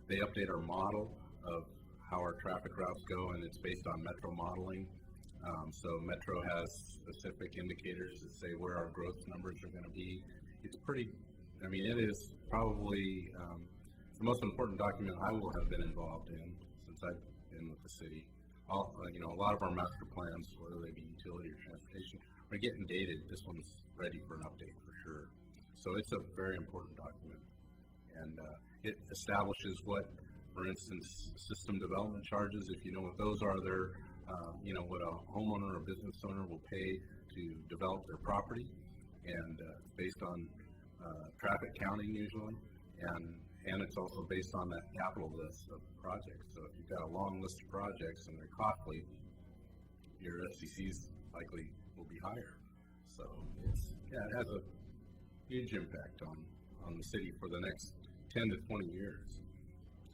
They update our model of how our traffic routes go, and it's based on Metro modeling. So Metro has specific indicators that say where our growth numbers are going to be. It's pretty, I mean, it is probably the most important document I will have been involved in since I've been with the city. You know, a lot of our master plans, whether they be utility or transportation, are getting dated. This one's ready for an update for sure. So it's a very important document, and it establishes what, for instance, system development charges. If you know what those are, they're you know, what a homeowner or business owner will pay to develop their property, and it's based on traffic counting usually, and it's also based on that capital list of projects. So if you've got a long list of projects and they're costly, your FCCs likely will be higher. So it's, yeah, it has a huge impact on the city for the next 10 to 20 years.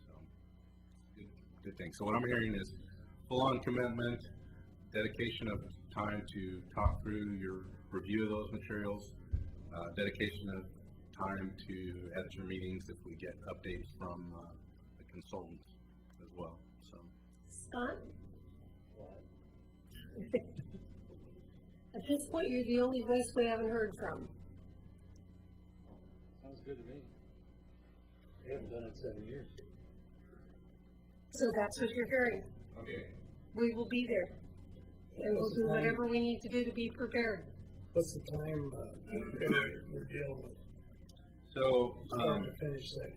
So good thing. So what I'm hearing is full-on commitment, dedication of time to talk through your review of those materials, dedication of time to edit your meetings if we get updates from the consultants as well. So, Scott? At this point, you're the only voice we haven't heard from. Sounds good to me. We haven't done it 7 years. So that's what you're hearing. okay. We will be there. And we'll do whatever we need to do to be prepared. What's the time period we're dealing with? So, Start to finish that.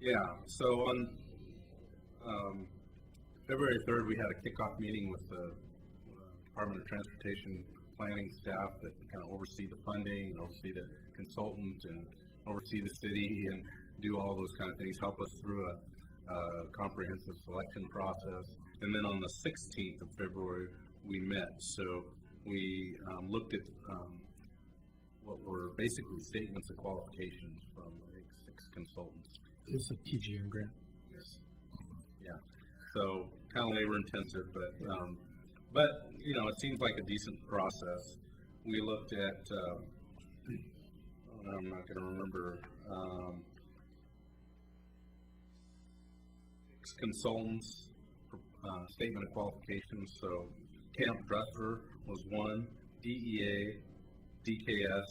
yeah, so on February 3rd, we had a kickoff meeting with the Department of Transportation planning staff that kind of oversee the funding, and oversee the consultant, and oversee the city, and do all those kind of things, help us through a comprehensive selection process. And then on the 16th of February, we met. So we looked at what were basically statements of qualifications from, I think, 6 consultants. It's a TGM grant. Yes. Yeah. So kind of labor intensive, but you know, it seems like a decent process. We looked at, I'm not going to remember, 6 consultants, statement of qualifications. So Camp Dresser was one, DEA, DKS,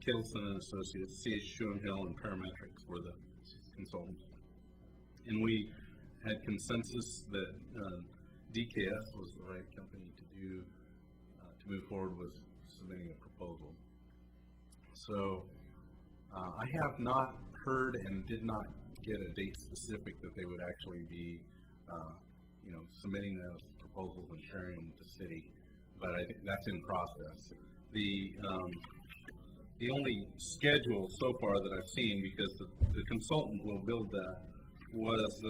Kittleson and Associates, C.H. Schuenhill, and Parametrics were the consultants. And we had consensus that DKS was the right company to move forward with submitting a proposal. So I have not heard and did not get a date specific that they would actually be, you know, submitting those proposals and sharing them with the city, but I think that's in process. The the only schedule so far that I've seen, because the consultant will build that, was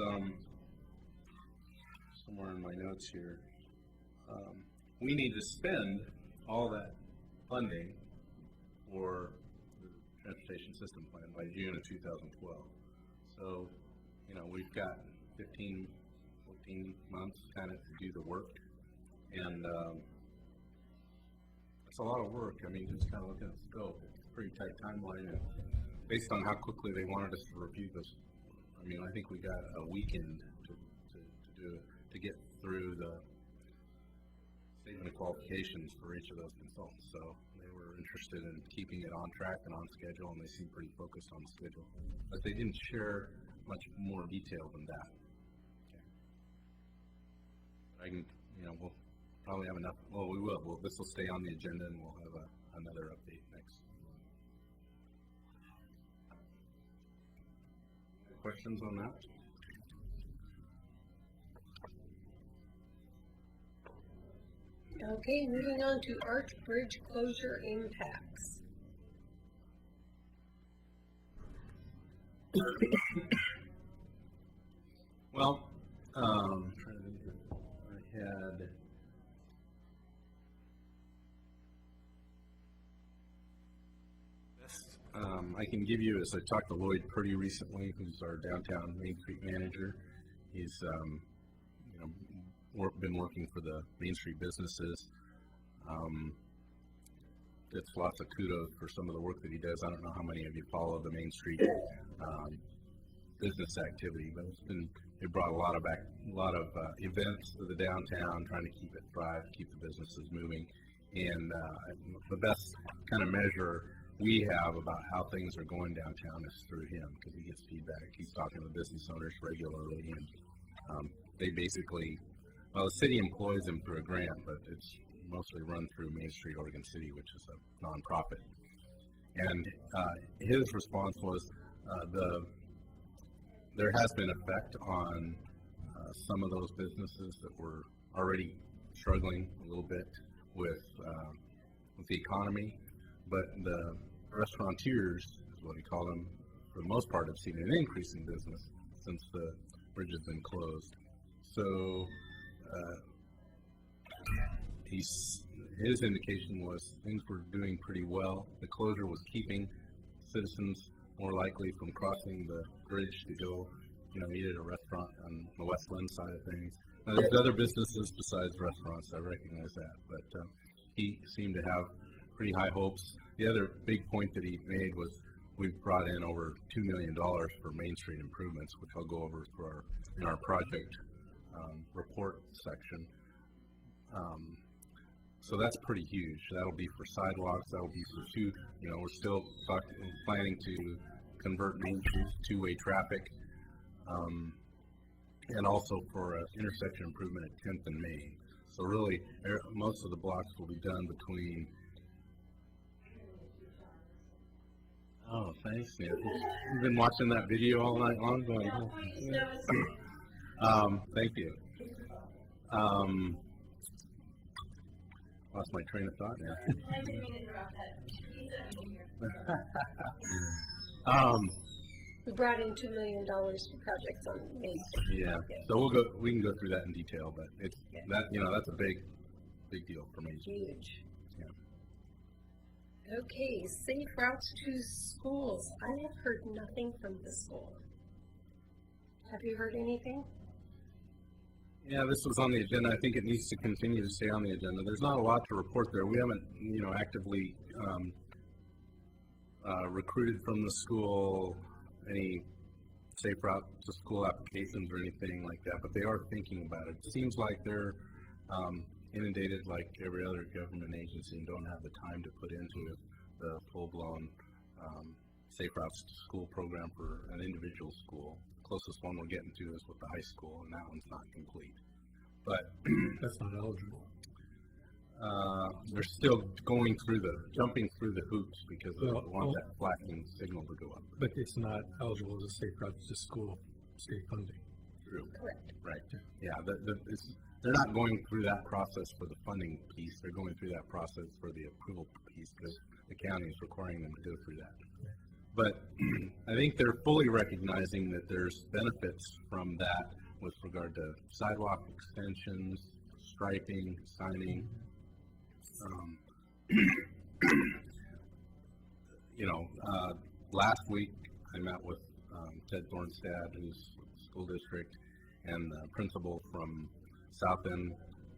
somewhere in my notes here. We need to spend all that funding for the transportation system plan by June of 2012. So, you know, we've got 15, 14 months kind of to do the work, and it's a lot of work. I mean, just kind of looking at the scope, it's a pretty tight timeline, and based on how quickly they wanted us to review this, I mean, I think we got a weekend to do it, to get through the statement of qualifications for each of those consultants. So they were interested in keeping it on track and on schedule, and they seemed pretty focused on the schedule. But they didn't share much more detail than that. Okay. I can, you know, we'll probably have enough. Well, we will. Well, this will stay on the agenda, and we'll have another update next. Questions on that? Okay, moving on to Arch Bridge closure impacts. Well, trying to think if I had. I can give you, as I talked to Lloyd pretty recently, who's our downtown Main Street manager. He's you know, been working for the Main Street businesses. Gets lots of kudos for some of the work that he does. I don't know how many of you follow the Main Street business activity, but it brought a lot of events to the downtown, trying to keep it thrive, keep the businesses moving. And the best kind of measure we have about how things are going downtown is through him, because he gets feedback. He's talking to business owners regularly, and they basically, well, the city employs him through a grant, but it's mostly run through Main Street Oregon City, which is a nonprofit. And his response was there has been effect on some of those businesses that were already struggling a little bit with the economy, but the restaurateurs, is what he called them, for the most part, have seen an increase in business since the bridge has been closed. So his indication was things were doing pretty well. The closure was keeping citizens more likely from crossing the bridge to go, you know, eat at a restaurant on the Westland side of things. Now, there's other businesses besides restaurants, I recognize that, but he seemed to have pretty high hopes. The other big point that he made was we've brought in over $2 million for Main Street improvements, which I'll go over for in our project report section. So that's pretty huge. That'll be for sidewalks. That'll be for we're still planning to convert Main Street to two-way traffic, and also for intersection improvement at 10th and Main. So really, most of the blocks will be done between. Oh, thanks, Nancy. You've been watching that video all night long, going. Thank you. Lost my train of thought now. We brought in $2 million for projects on Main Street. Yeah, so we can go through that in detail, but it's that's a big deal for Main Street. Huge. Yeah. Okay, safe routes to schools. I have heard nothing from the school. Have you heard anything? Yeah, this was on the agenda. I think it needs to continue to stay on the agenda. There's not a lot to report there. We haven't, actively recruited from the school any safe route to school applications or anything like that, but they are thinking about it. It seems like they're inundated like every other government agency and don't have the time to put into the full-blown safe routes to school program for an individual school. Closest one we're getting to is with the high school, and that one's not complete. But that's not eligible. They're still jumping through the hoops because they want that flashing signal to go up. But it's not eligible as a safe route to school state funding. through. Correct. Right. Yeah, they're not going through that process for the funding piece. They're going through that process for the approval piece because the county is requiring them to go through that. But I think they're fully recognizing that there's benefits from that with regard to sidewalk extensions, striping, signing. Last week I met with Ted Thornstad, who's school district, and the principal from South End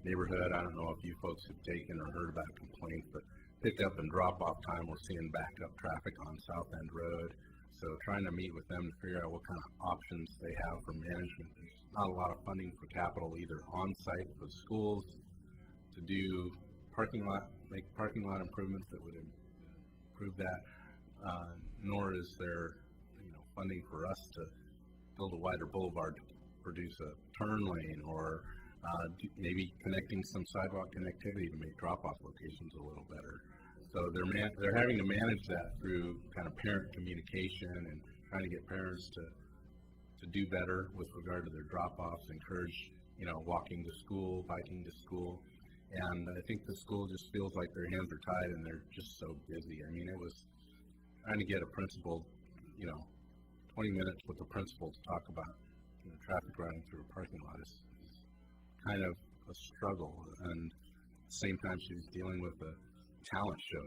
neighborhood. I don't know if you folks have taken or heard about complaints, but pickup and drop-off time, we're seeing backup traffic on South End Road. So trying to meet with them to figure out what kind of options they have for management. There's not a lot of funding for capital either on-site for schools to do make parking lot improvements that would improve that, nor is there funding for us to build a wider boulevard to produce a turn lane or maybe connecting some sidewalk connectivity to make drop-off locations a little better. So they're having to manage that through kind of parent communication and trying to get parents to do better with regard to their drop-offs, encourage walking to school, biking to school. And I think the school just feels like their hands are tied and they're just so busy. I mean, it was trying to get a principal, 20 minutes with the principal to talk about traffic routing through a parking lot is kind of a struggle. And at the same time, she was dealing with a talent show.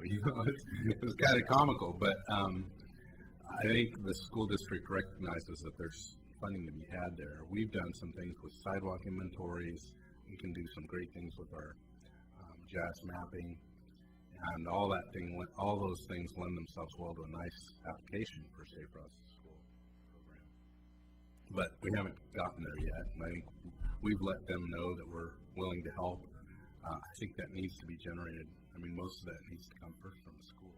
It was kind of comical, but I think the school district recognizes that there's funding to be had there. We've done some things with sidewalk inventories. We can do some great things with our JAS mapping, and all those things lend themselves well to a nice application for Safe Routes to School program. But we haven't gotten there yet, and I think we've let them know that we're willing to help. I think that needs to be generated. I mean, most of that needs to come first from the school.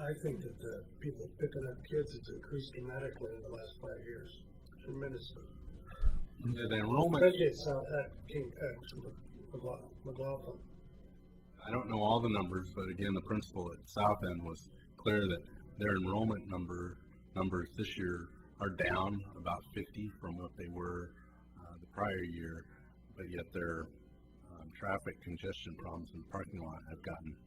I think that the people picking up kids has increased dramatically in the last 5 years, tremendously. The enrollment. Especially at South King McLaughlin. I don't know all the numbers, but again, the principal at South End was clear that their enrollment numbers this year are down about 50 from what they were the prior year, but yet their traffic congestion problems in the parking lot have gotten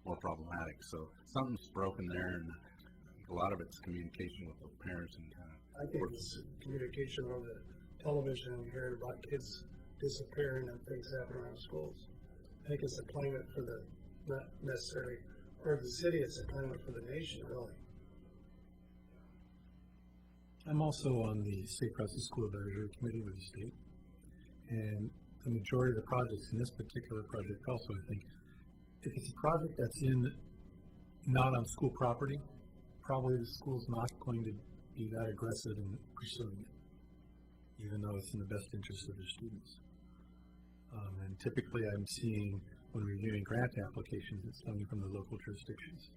more problematic. So something's broken there, and a lot of it's communication with the parents and I think it's communication on the television and hearing about kids disappearing and things happening around schools. I think it's a climate for not necessarily for the city, it's a climate for the nation, really. I'm also on the Safe Routes to School Advisory Committee with the state, and the majority of the projects in this particular project also, I think, if it's a project that's not on school property, probably the school's not going to be that aggressive in pursuing it, even though it's in the best interest of their students. And typically I'm seeing, when reviewing grant applications, it's coming from the local jurisdictions.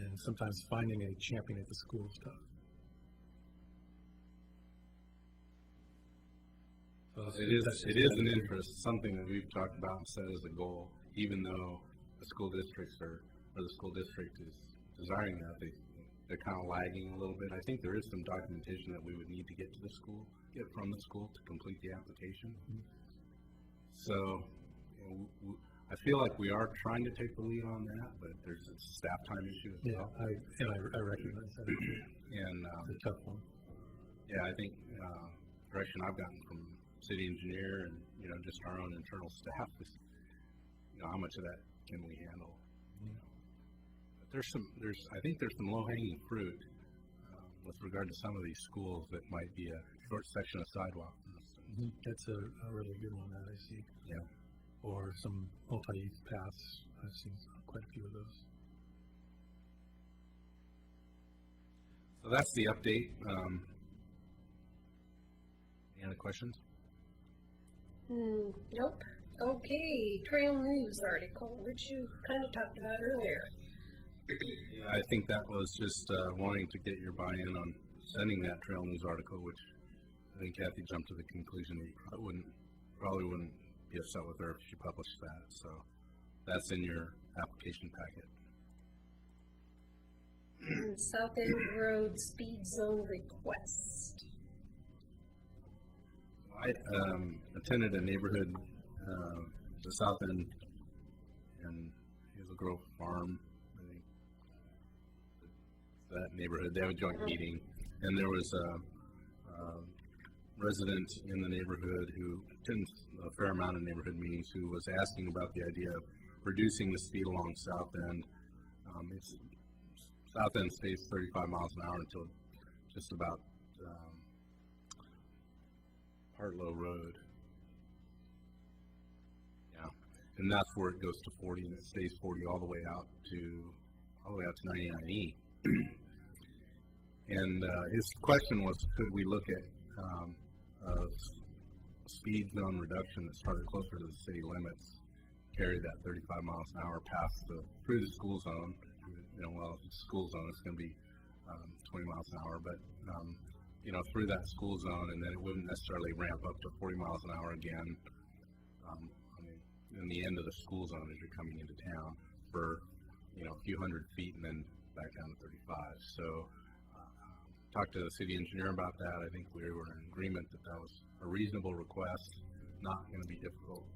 And sometimes finding a champion at the school is tough. So it is an interest, something that we've talked about and set as a goal, even though the school districts or the school district is desiring that, they're kind of lagging a little bit. I think there is some documentation that we would need to get from the school to complete the application. Mm-hmm. So I feel like we are trying to take the lead on that, but there's a staff time issue as well. I recognize that. And it's a tough one. Yeah, I think direction I've gotten from city engineer and just our own internal staff is how much of that can we handle. But I think there's some low-hanging fruit with regard to some of these schools that might be a short section of sidewalk, for instance. Mm-hmm. That's a really good one that I see. Yeah. Or some multi-use paths. I've seen quite a few of those. So that's the update. Any other questions? Nope. Okay, trail news article, which you kind of talked about earlier. Yeah, I think that was just wanting to get your buy-in on sending that trail news article, which I think Kathy jumped to the conclusion that you probably wouldn't be upset with her if she published that. So that's in your application packet. South End Road speed zone request. I attended a neighborhood, the South End and Hazel Grove Farm, I think. That neighborhood, they have a joint meeting, and there was a resident in the neighborhood who attends a fair amount of neighborhood meetings who was asking about the idea of reducing the speed along South End. South End stays 35 miles an hour until just about Hartlow Road. Yeah, and that's where it goes to 40, and it stays 40 all the way out to 99E. And his question was, could we look at a speed zone reduction that started closer to the city limits, carry that 35 miles an hour through the school zone. Well, if it's school zone, it's going to be 20 miles an hour, but through that school zone, and then it wouldn't necessarily ramp up to 40 miles an hour again. In the end of the school zone as you're coming into town for a few hundred feet, and then back down to 35. So. Talked to the city engineer about that. I think we were in agreement that that was a reasonable request, not going to be difficult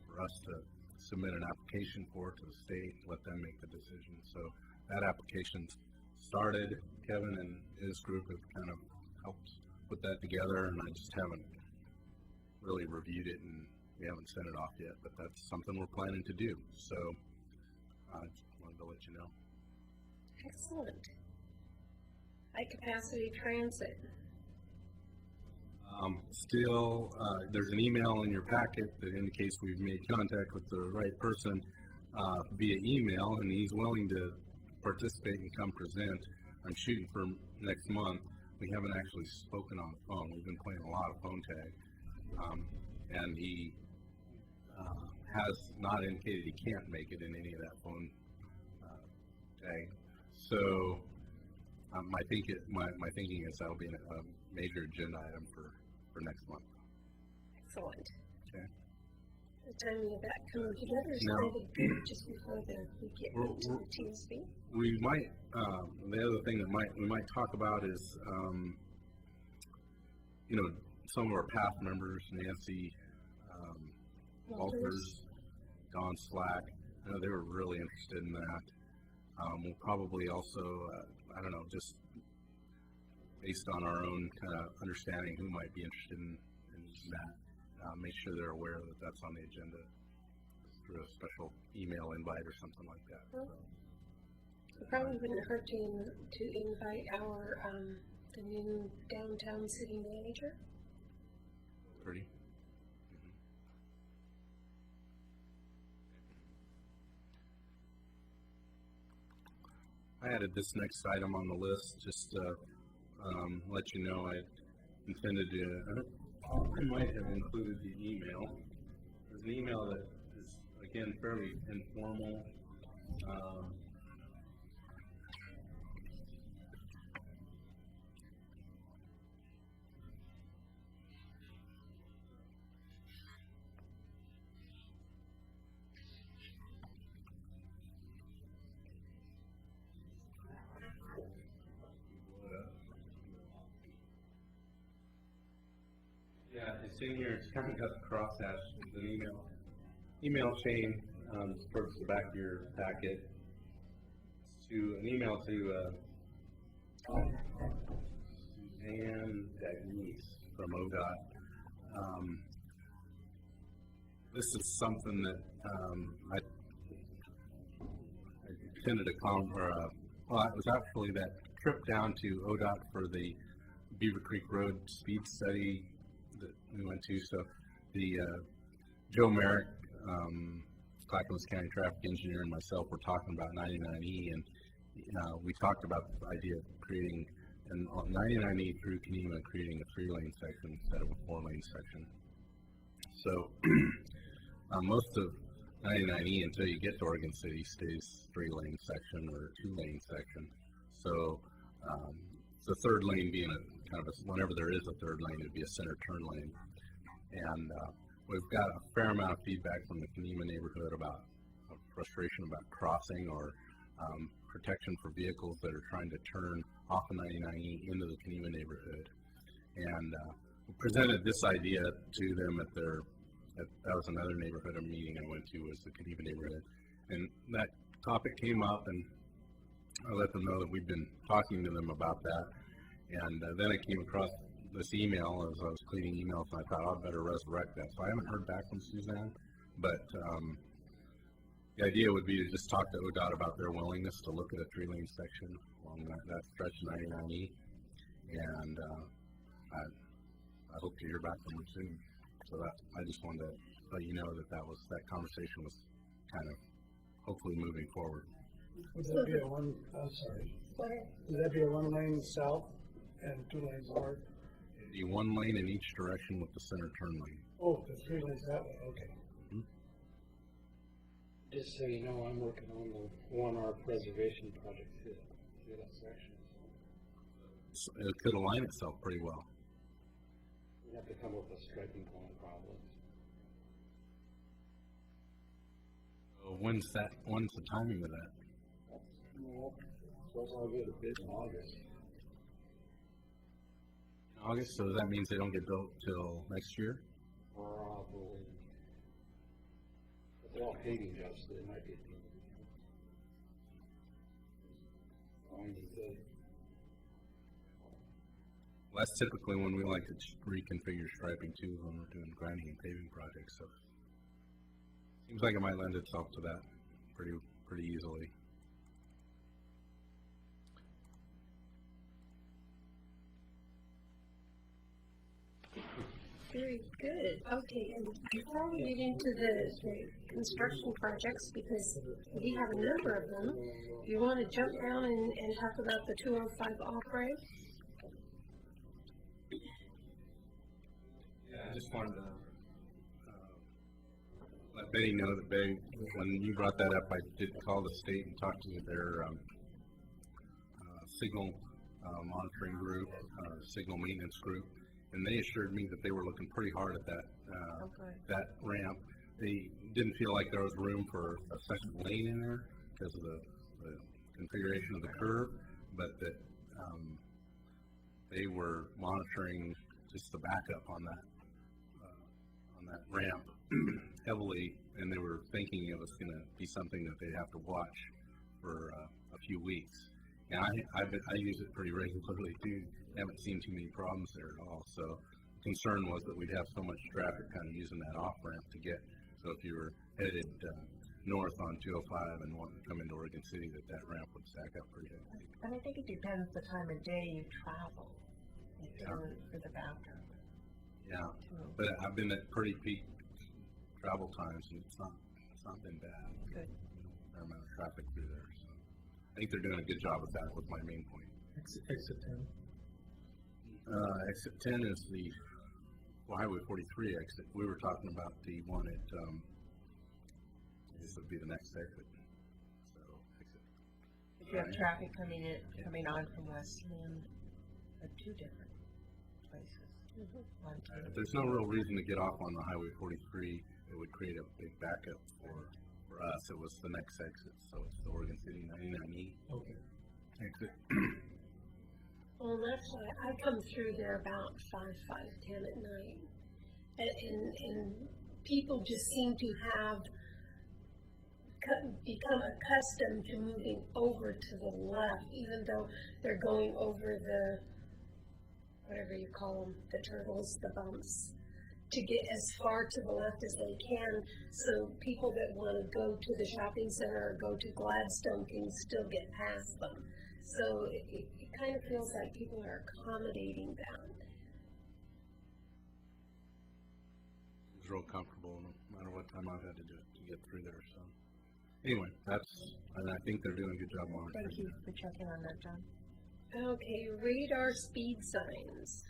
for us to submit an application for to the state, let them make the decision. So that application started. Kevin and his group have kind of helped put that together, and I just haven't really reviewed it, and we haven't sent it off yet, but that's something we're planning to do. So I just wanted to let you know. Excellent. High capacity transit. There's an email in your packet that indicates we've made contact with the right person via email, and he's willing to participate and come present. I'm shooting for next month. We haven't actually spoken on the phone. We've been playing a lot of phone tag, and he has not indicated he can't make it in any of that phone tag. So. My thinking is that'll be a major agenda item for next month. Excellent. Okay. The timing of that coming together is Now, really good just before we get into the TSB. We might, the other thing that we might talk about is, some of our past members, Nancy Walters, Don Slack, I know they were really interested in that. We'll probably also, just based on our own kind of understanding who might be interested in that, make sure they're aware that that's on the agenda through a special email invite or something like that. Well, it probably wouldn't hurt to invite the new downtown city manager. Pretty. I added this next item on the list just to let you know I intended to, I might have included the email. There's an email that is, again, fairly informal. Yeah, it's in here. It's kind of got the crosshatch. It's an email chain towards the back of your packet. To an email to Suzanne Dagnese from ODOT. This is something that I attended it was actually that trip down to ODOT for the Beaver Creek Road speed study that we went to. So the Joe Merrick, Clackamas County traffic engineer, and myself were talking about 99E, and we talked about the idea of creating an 99E through Kenema, creating a 3-lane section instead of a 4-lane section. So most of 99E until you get to Oregon City stays 3-lane section or 2-lane section. So the third lane being whenever there is a third lane, it'd be a center turn lane. And we've got a fair amount of feedback from the Kenema neighborhood about frustration about crossing or protection for vehicles that are trying to turn off of 99E into the Keneva neighborhood. And presented this idea to them at that was another neighborhood meeting I went to, was the Keneva neighborhood. And that topic came up, and I let them know that we've been talking to them about that. And then I came across this email as I was cleaning emails, and I thought I'd better resurrect that. So I haven't heard back from Suzanne, but the idea would be to just talk to ODOT about their willingness to look at a 3-lane section along that stretch of 99E. And I hope to hear back from them soon. So that, I just wanted to let you know that conversation was kind of hopefully moving forward. Would that be a one, sorry. Would that be a 1 lane south and 2 lanes north? It'd be 1 lane in each direction with the center turn lane. Oh, the 3 lanes that way, okay. Just so you know, I'm working on the 1R preservation project through that section. So it could align itself pretty well. We have to come up with a striping plan probably. So when's the timing of that? Well, suppose I'll get a bid in August. August, so that means they don't get built till next year? Probably. But they're all paving jobs, so they might be. Well, that's typically when we like to reconfigure striping too, when we're doing grinding and paving projects. So seems like it might lend itself to that pretty easily. Very good. Okay, and before we get into the construction projects, because we have a number of them, you want to jump down and talk about the 205 off-ramp? Yeah, I just wanted to let Betty know that when you brought that up, I did call the state and talk to their signal monitoring group, signal maintenance group, and they assured me that they were looking pretty hard at that ramp. They didn't feel like there was room for a second lane in there because of the configuration of the curve, but that they were monitoring just the backup on that ramp heavily, and they were thinking it was going to be something that they'd have to watch for a few weeks. And I use it pretty regularly too. Haven't seen too many problems there at all. So concern was that we'd have so much traffic kind of using that off ramp to get. So if you were headed north on 205 and wanted to come into Oregon City, that ramp would stack up pretty heavily. And I think it depends the time of day you travel for the backup. Yeah, but I've been at pretty peak travel times, and it's not been bad. Good. Fair amount of traffic through there. So I think they're doing a good job with that. Was my main point. Exit 10. Exit 10 is the Highway 43 exit. We were talking about the one at this would be the next exit. So exit. If you have traffic coming on from Westland, two different places. If there's no real reason to get off on the Highway 43, it would create a big backup for us. It was the next exit, so it's the Oregon City 99E exit. Well, actually, I come through there about 5:10 at night, and people just seem to have become accustomed to moving over to the left, even though they're going over the, whatever you call them, the turtles, the bumps, to get as far to the left as they can, so people that want to go to the shopping center or go to Gladstone can still get past them. So it kind of feels like people are accommodating that. It was real comfortable no matter what time I've had to do it to get through there. So anyway, and I think they're doing a good job on it. Thank you for checking on that, John. Okay, radar speed signs.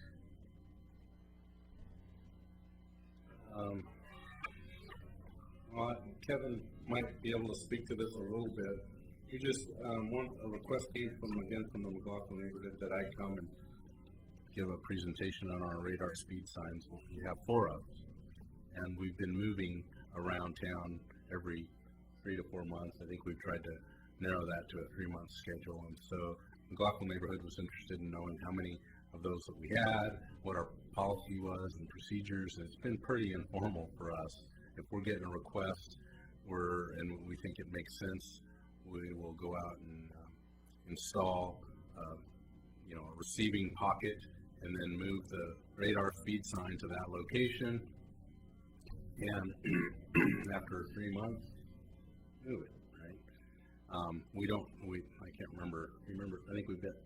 Well, Kevin might be able to speak to this a little bit. We just want a request came from the McLaughlin neighborhood that I come and give a presentation on our radar speed signs. We have 4 of them, and we've been moving around town every 3 to 4 months. I think we've tried to narrow that to a 3-month schedule. And so McLaughlin neighborhood was interested in knowing how many of those that we had, what our policy was and procedures. And it's been pretty informal for us. If we're getting a request, and we think it makes sense, we will go out and install, a receiving pocket, and then move the radar speed sign to that location. And after 3 months, move it, right? I can't remember, I think we've got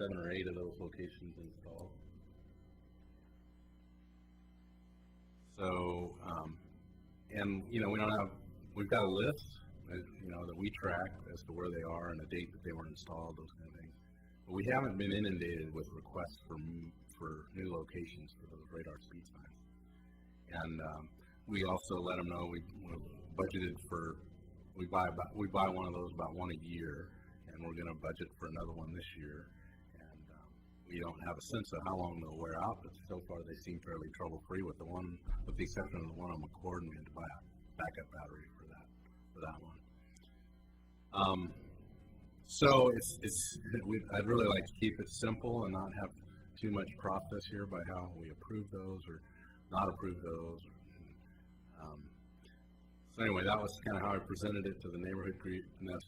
7 or 8 of those locations installed. So, we've got a list, that we track as to where they are and the date that they were installed, those kind of things. But we haven't been inundated with requests for new locations for those radar speed signs. And we also let them know we budgeted we buy one of those about one a year, and we're going to budget for another one this year. And we don't have a sense of how long they'll wear out, but so far they seem fairly trouble-free with the exception of the one on McCord, and we had to buy a backup battery for that one. So I'd really like to keep it simple and not have too much process here by how we approve those or not approve those. So anyway, that was kind of how I presented it to the neighborhood group, and that's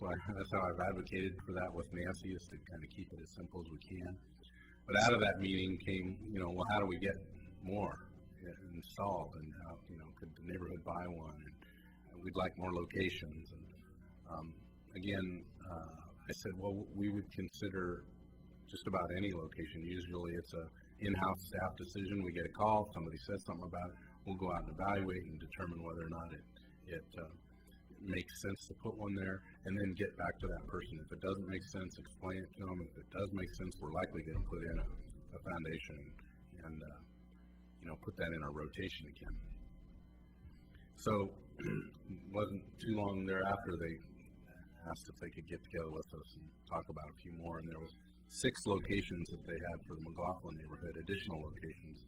how I've advocated for that with Nancy, is to kind of keep it as simple as we can. But out of that meeting came, well, how do we get more installed, and how, could the neighborhood buy one? And we'd like more locations. And again, I said, well, we would consider just about any location. Usually it's a in-house staff decision. We get a call, somebody says something about it, we'll go out and evaluate and determine whether or not it makes sense to put one there, and then get back to that person. If it doesn't make sense, explain it to them. If it does make sense, we're likely going to put in a foundation and put that in our rotation again. So it wasn't too long thereafter they asked if they could get together with us and talk about a few more, and there was 6 locations that they had for the McLaughlin neighborhood, additional locations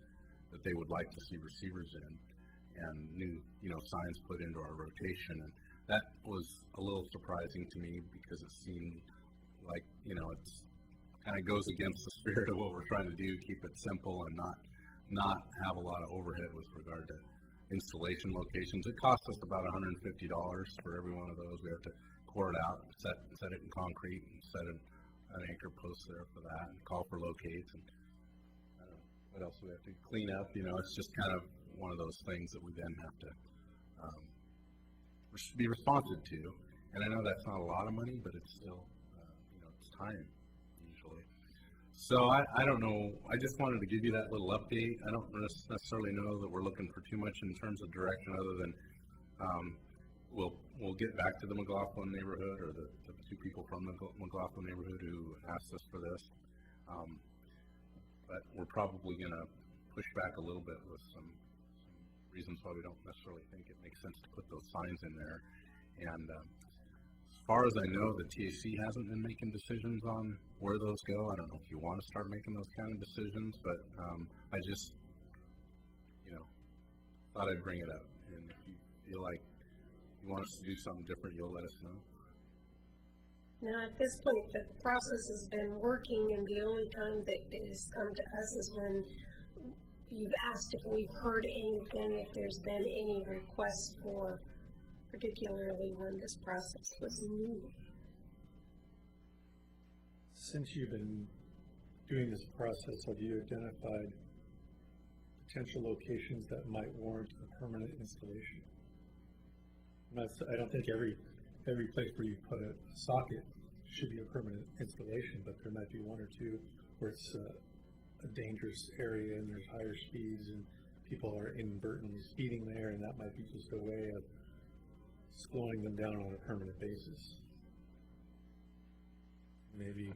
that they would like to see receivers in, and new signs put into our rotation. And that was a little surprising to me, because it seemed like it's kind of goes against the spirit of what we're trying to do, keep it simple and not have a lot of overhead with regard to installation locations. It costs us about $150 for every one of those. We have to core it out, set it in concrete, and set an anchor post there for that, and call for locates, and I don't know what else we have to clean up. It's just kind of one of those things that we then have to be responsive to. And I know that's not a lot of money, but it's still it's time usually. So I don't know. I just wanted to give you that little update. I don't necessarily know that we're looking for too much in terms of direction, other than we'll get back to the McLaughlin neighborhood, or the 2 people from the McLaughlin neighborhood who asked us for this. But we're probably going to push back a little bit with some reasons why we don't necessarily think it makes sense to put those signs in there. And as far as I know, the TAC hasn't been making decisions on where those go. I don't know if you want to start making those kind of decisions, but I just thought I'd bring it up. And if you feel like you want us to do something different, you'll let us know. Now, at this point, the process has been working, and the only time that it has come to us is when you've asked if we've heard anything, if there's been any requests for, particularly when this process was new. Since you've been doing this process, have you identified potential locations that might warrant a permanent installation? I don't think every place where you put a socket should be a permanent installation, but there might be 1 or 2 where it's a dangerous area and there's higher speeds and people are inadvertently speeding there, and that might be just a way of slowing them down on a permanent basis. Maybe.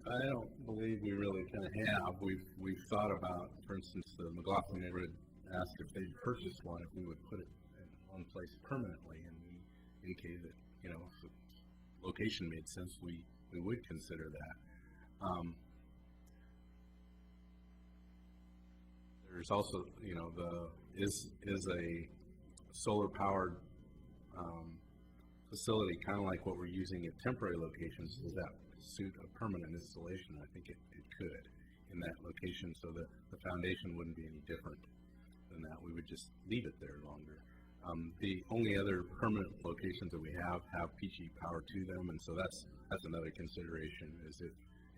I don't believe we really kind of have. We've thought about, for instance, the McLaughlin neighborhood asked if they'd purchased one, if we would put it in one place permanently, and we indicated that if the location made sense, we would consider that. There's also, is a solar powered facility, kind of like what we're using at temporary locations, does that suit a permanent installation? I think it could in that location, so that the foundation wouldn't be any different than that. We would just leave it there longer. The only other permanent locations that we have PGE power to them, and so that's another consideration, is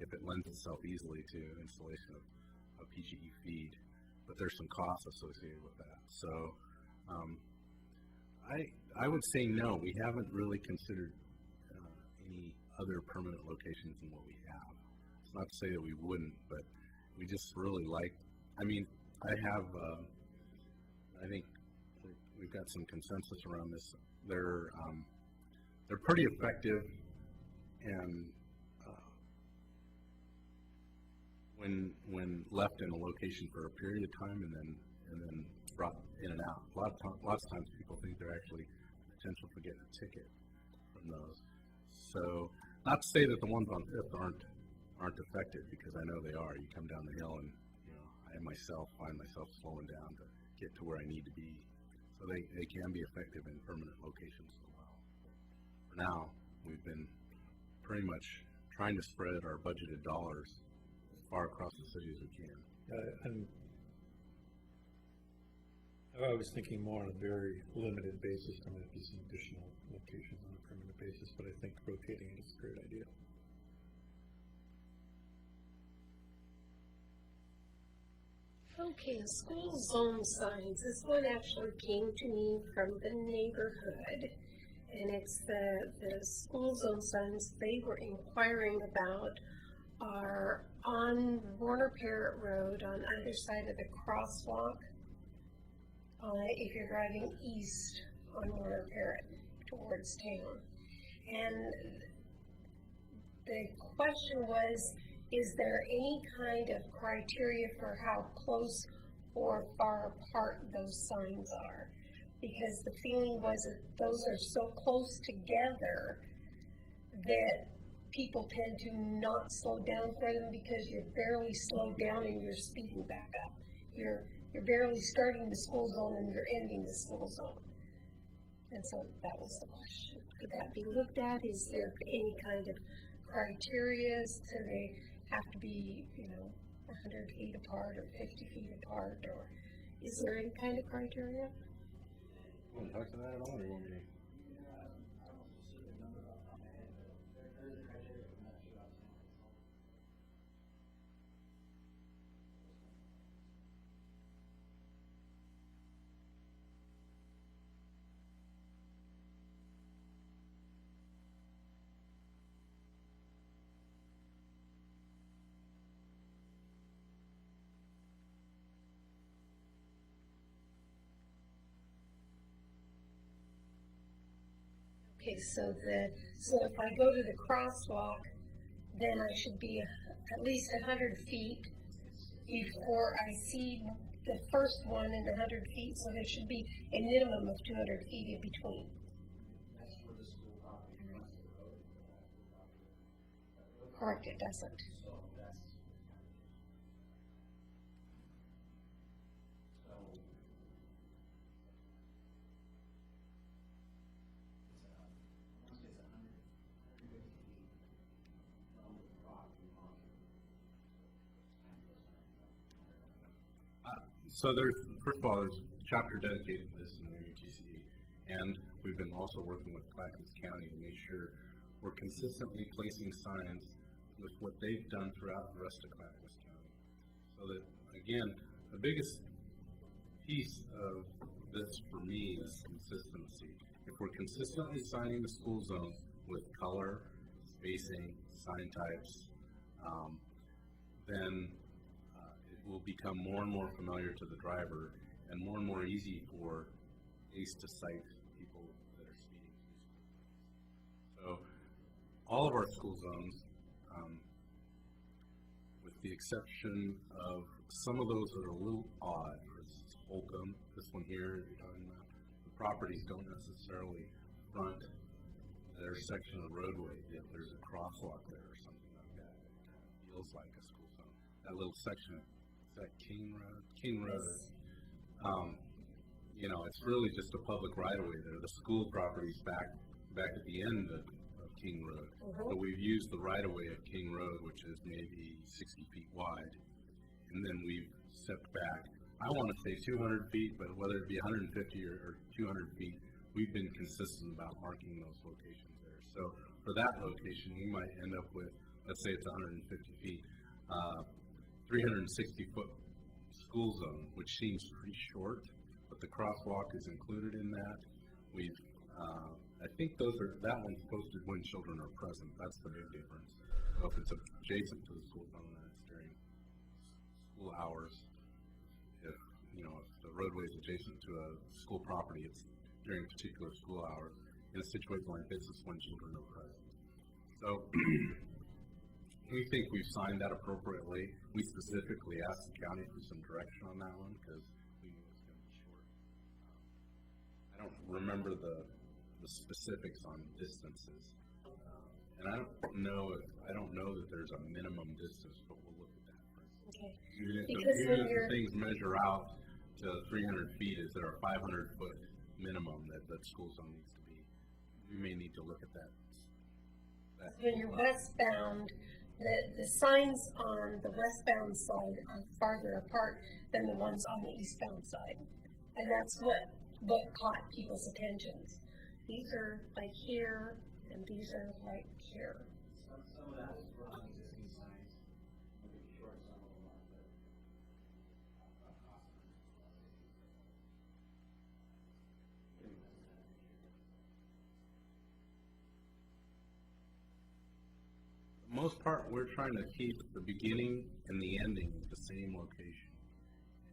if it lends itself easily to installation of PGE feed, but there's some costs associated with that. So I would say no, we haven't really considered any other permanent locations than what we have. It's not to say that we wouldn't, but we just really like, I mean, I think we've got some consensus around this. They're pretty effective, and when left in a location for a period of time and then brought in and out. Lots of times people think they're actually potential for getting a ticket from those. So, not to say that the ones on Fifth aren't effective, because I know they are. You come down the hill and I find myself slowing down to get to where I need to be. So they can be effective in permanent locations as well. For now, we've been pretty much trying to spread our budgeted dollars as far across the city as we can. I was thinking more on a very limited basis. There might be some additional locations on a permanent basis, but I think rotating it is a great idea. Okay, school zone signs. This one actually came to me from the neighborhood, and it's the school zone signs they were inquiring about are on Warner Parrott Road on either side of the crosswalk. If you're driving east on Warner Parrott towards town. And the question was, is there any kind of criteria for how close or far apart those signs are? Because the feeling was that those are so close together that people tend to not slow down for them, because you're barely slowed down and you're speeding back up. You're barely starting the school zone and you're ending the school zone. And so that was the question. Could that be looked at? Is there any kind of criteria? Do they have to be, 100 feet apart or 50 feet apart? Or is there any kind of criteria? You want to talk to that at all, or you want me to? Okay, so if I go to the crosswalk, then I should be at least 100 feet before I see the first one in 100 feet, so there should be a minimum of 200 feet in between. Correct, it doesn't. So first of all, there's a chapter dedicated to this in the UTC, and we've been also working with Clackamas County to make sure we're consistently placing signs with what they've done throughout the rest of Clackamas County. So that, again, the biggest piece of this for me is consistency. If we're consistently signing the school zones with color, spacing, sign types, then will become more and more familiar to the driver and more easy for ACE to cite people that are speeding. So all of our school zones, with the exception of some of those that are a little odd, for instance, Holcomb, this one here you're talking about, the properties don't necessarily front their section of the roadway if there's a crosswalk there or something like that. It kind of feels like a school zone. That little section, is that King Road? King Road. It's really just a public right of way there. The school property's back back at the end of King Road. So we've used the right-of-way of King Road, which is maybe 60 feet wide, and then we've stepped back. I want to say 200 feet, but whether it be 150 or 200 feet, we've been consistent about marking those locations there. So for that location, we might end up with, let's say it's 150 feet, 360-foot school zone, which seems pretty short, but the crosswalk is included in that. We've, I think that one's posted when children are present. That's the big difference. So if it's adjacent to the school zone, then it's during school hours. If the roadway is adjacent to a school property, it's during particular school hours. In a situation like this, it's when children are present. So we think we've signed that appropriately. We specifically asked the county for some direction on that one because we knew it was going to be short. I don't remember the specifics on distances, and I don't know that there's a minimum distance, but we'll look at that first. Okay. Even if Because even if the things measure out to 300 feet, is there a 500-foot minimum that school zone needs to be? We may need to look at that. When you're westbound, the signs on the westbound side are farther apart than the ones on the eastbound side. And that's what caught people's attentions. These are like here, and these are like here. Some of that is from existing signs, maybe short some of them are, but Most part, we're trying to keep the beginning and the ending at the same location.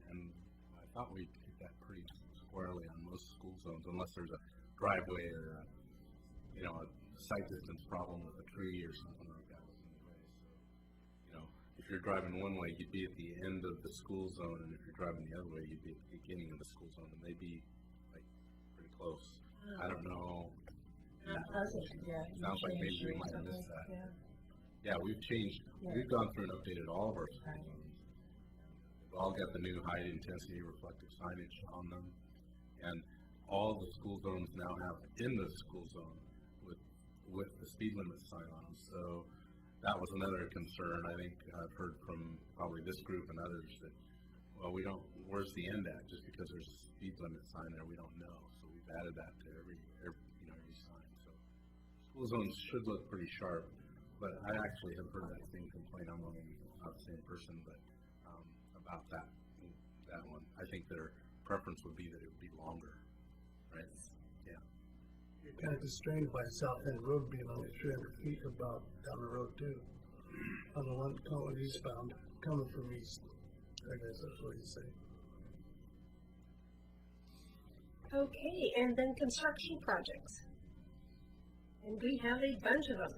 And I thought we hit that pretty squarely on most school zones, unless there's a driveway or a sight distance problem with a tree or something like that was in the way. So, if you're driving one way, you'd be at the end of the school zone, and if you're driving the other way, you'd be at the beginning of the school zone, and they'd be like pretty close. I don't know. Sounds like maybe we might have missed that. Yeah, we've changed. We've gone through and updated all of our school zones. They've all got the new high intensity reflective signage on them, and all the school zones now have in the school zone with the speed limit sign on them. So that was another concern. I think I've heard from probably this group and others that, well, where's the end at? Just because there's a speed limit sign there, we don't know. So we've added that to every sign. So school zones should look pretty sharp. But I actually have heard that same complaint. I'm not the same person, but about that one. I think their preference would be that it would be longer, right? Yeah. You're kind of constrained by South End Road being only 300 feet about down the road too. On the one going eastbound, coming from east. I guess that's what you say. Okay, and then construction projects. And we have a bunch of them.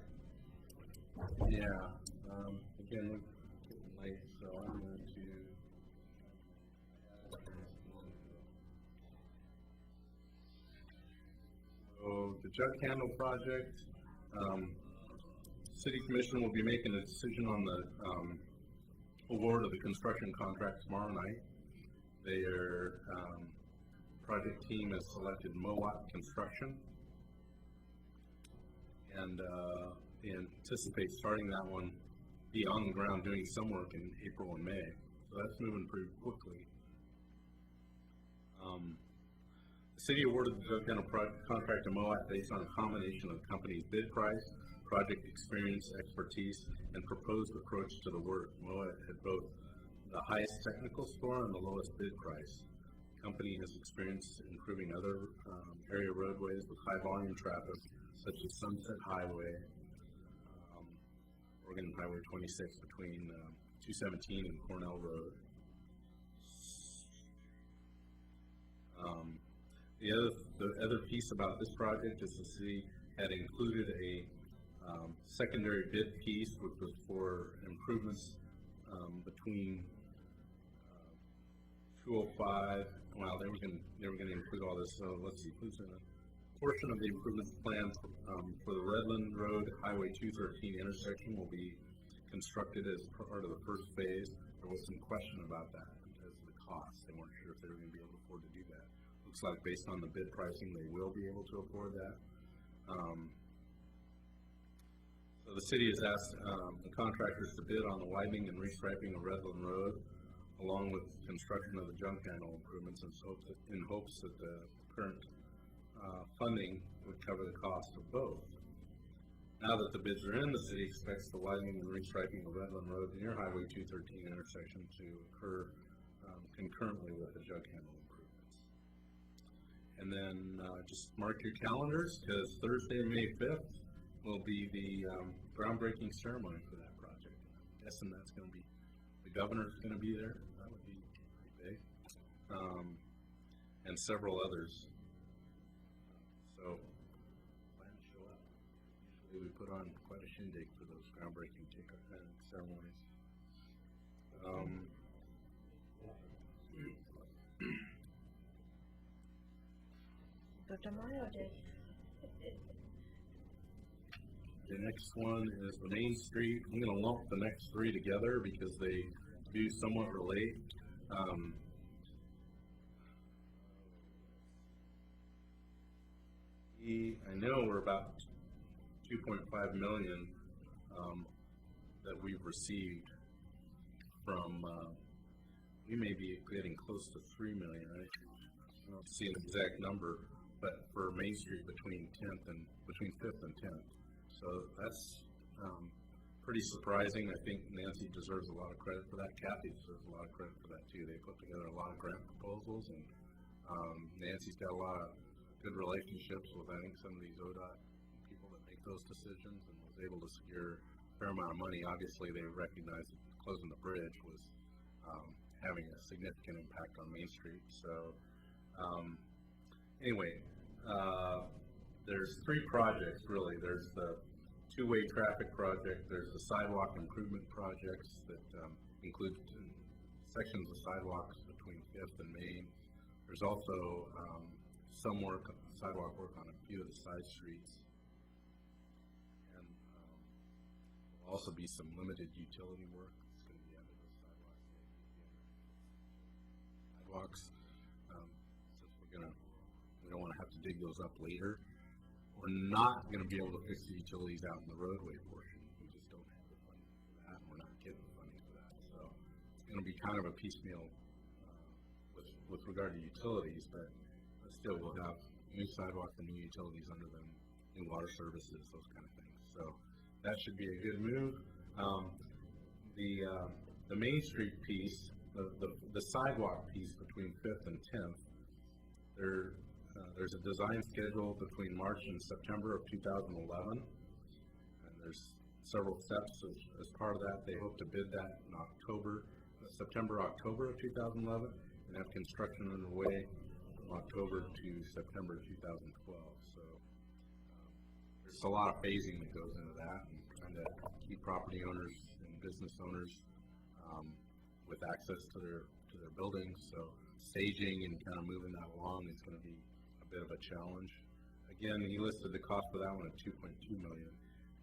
Yeah. Again, we're getting late, so I'm going to. So the Jug Handle project, City Commission will be making a decision on the award of the construction contract tomorrow night. Their project team has selected Mowat Construction, and they anticipate starting that one, be on the ground doing some work in April and May. So that's moving pretty quickly. The city awarded the Jug Handle contract to Mowat based on a combination of the company's bid price, project experience, expertise, and proposed approach to the work. Mowat had both the highest technical score and the lowest bid price. The company has experience improving other area roadways with high volume traffic, such as Sunset Highway, Oregon Highway 26 between 217 and Cornell Road. The other piece about this project is the city had included a secondary bid piece, which was for improvements between 205. Well, they were going to include all this. So let's see, who's in a portion of the improvements plan for the Redland Road Highway 213 intersection will be constructed as part of the first phase. There was some question about that because of the cost. They weren't sure if they were going to be able to afford to do that. Looks like based on the bid pricing, they will be able to afford that. So the city has asked the contractors to bid on the widening and restriping of Redland Road, along with construction of the junk handle improvements, in hopes that the current funding would cover the cost of both. Now that the bids are in, the city expects the widening and restriping of Redland Road near Highway 213 intersection to occur concurrently with the junk handle improvements. And then just mark your calendars, because Thursday, May 5th, will be the groundbreaking ceremony for that project. I'm guessing that's going to be, the governor's going to be there. That would be pretty big. And several others. So, plan to show up. Usually we put on quite a shindig for those groundbreaking ceremonies. The Memorial Day. The next one is the Main Street. I'm going to lump the next three together because they do somewhat relate. I know we're about 2.5 million that we've received from, we may be getting close to 3 million, right? I don't see an exact number, but for Main Street between 5th and 10th. So that's pretty surprising. I think Nancy deserves a lot of credit for that. Kathy deserves a lot of credit for that too. They put together a lot of grant proposals, and Nancy's got a lot of good relationships with, I think, some of these ODOT people that make those decisions, and was able to secure a fair amount of money. Obviously, they recognized that closing the bridge was having a significant impact on Main Street. So anyway, there's three projects really. There's the two-way traffic project, there's the sidewalk improvement projects that include sections of sidewalks between 5th and Main. There's also some sidewalk work on a few of the side streets. And there'll also be some limited utility work that's going to be under those sidewalks. Since we don't want to have to dig those up later. We're not going to be able to fix the utilities out in the roadway portion. We just don't have the funding for that, and we're not getting the funding for that. So it's going to be kind of a piecemeal with regard to utilities, but still we'll have new sidewalks and new utilities under them, new water services, those kind of things. So that should be a good move. The Main Street piece, the sidewalk piece between 5th and 10th, there's a design schedule between March and September of 2011, and there's several steps as part of that. They hope to bid that in September, October of 2011, and have construction underway from October to September 2012. So there's a lot of phasing that goes into that, and trying to keep property owners and business owners with access to their buildings. So staging and kind of moving that along is going to be a bit of a challenge. Again, he listed the cost for that one at $2.2 million.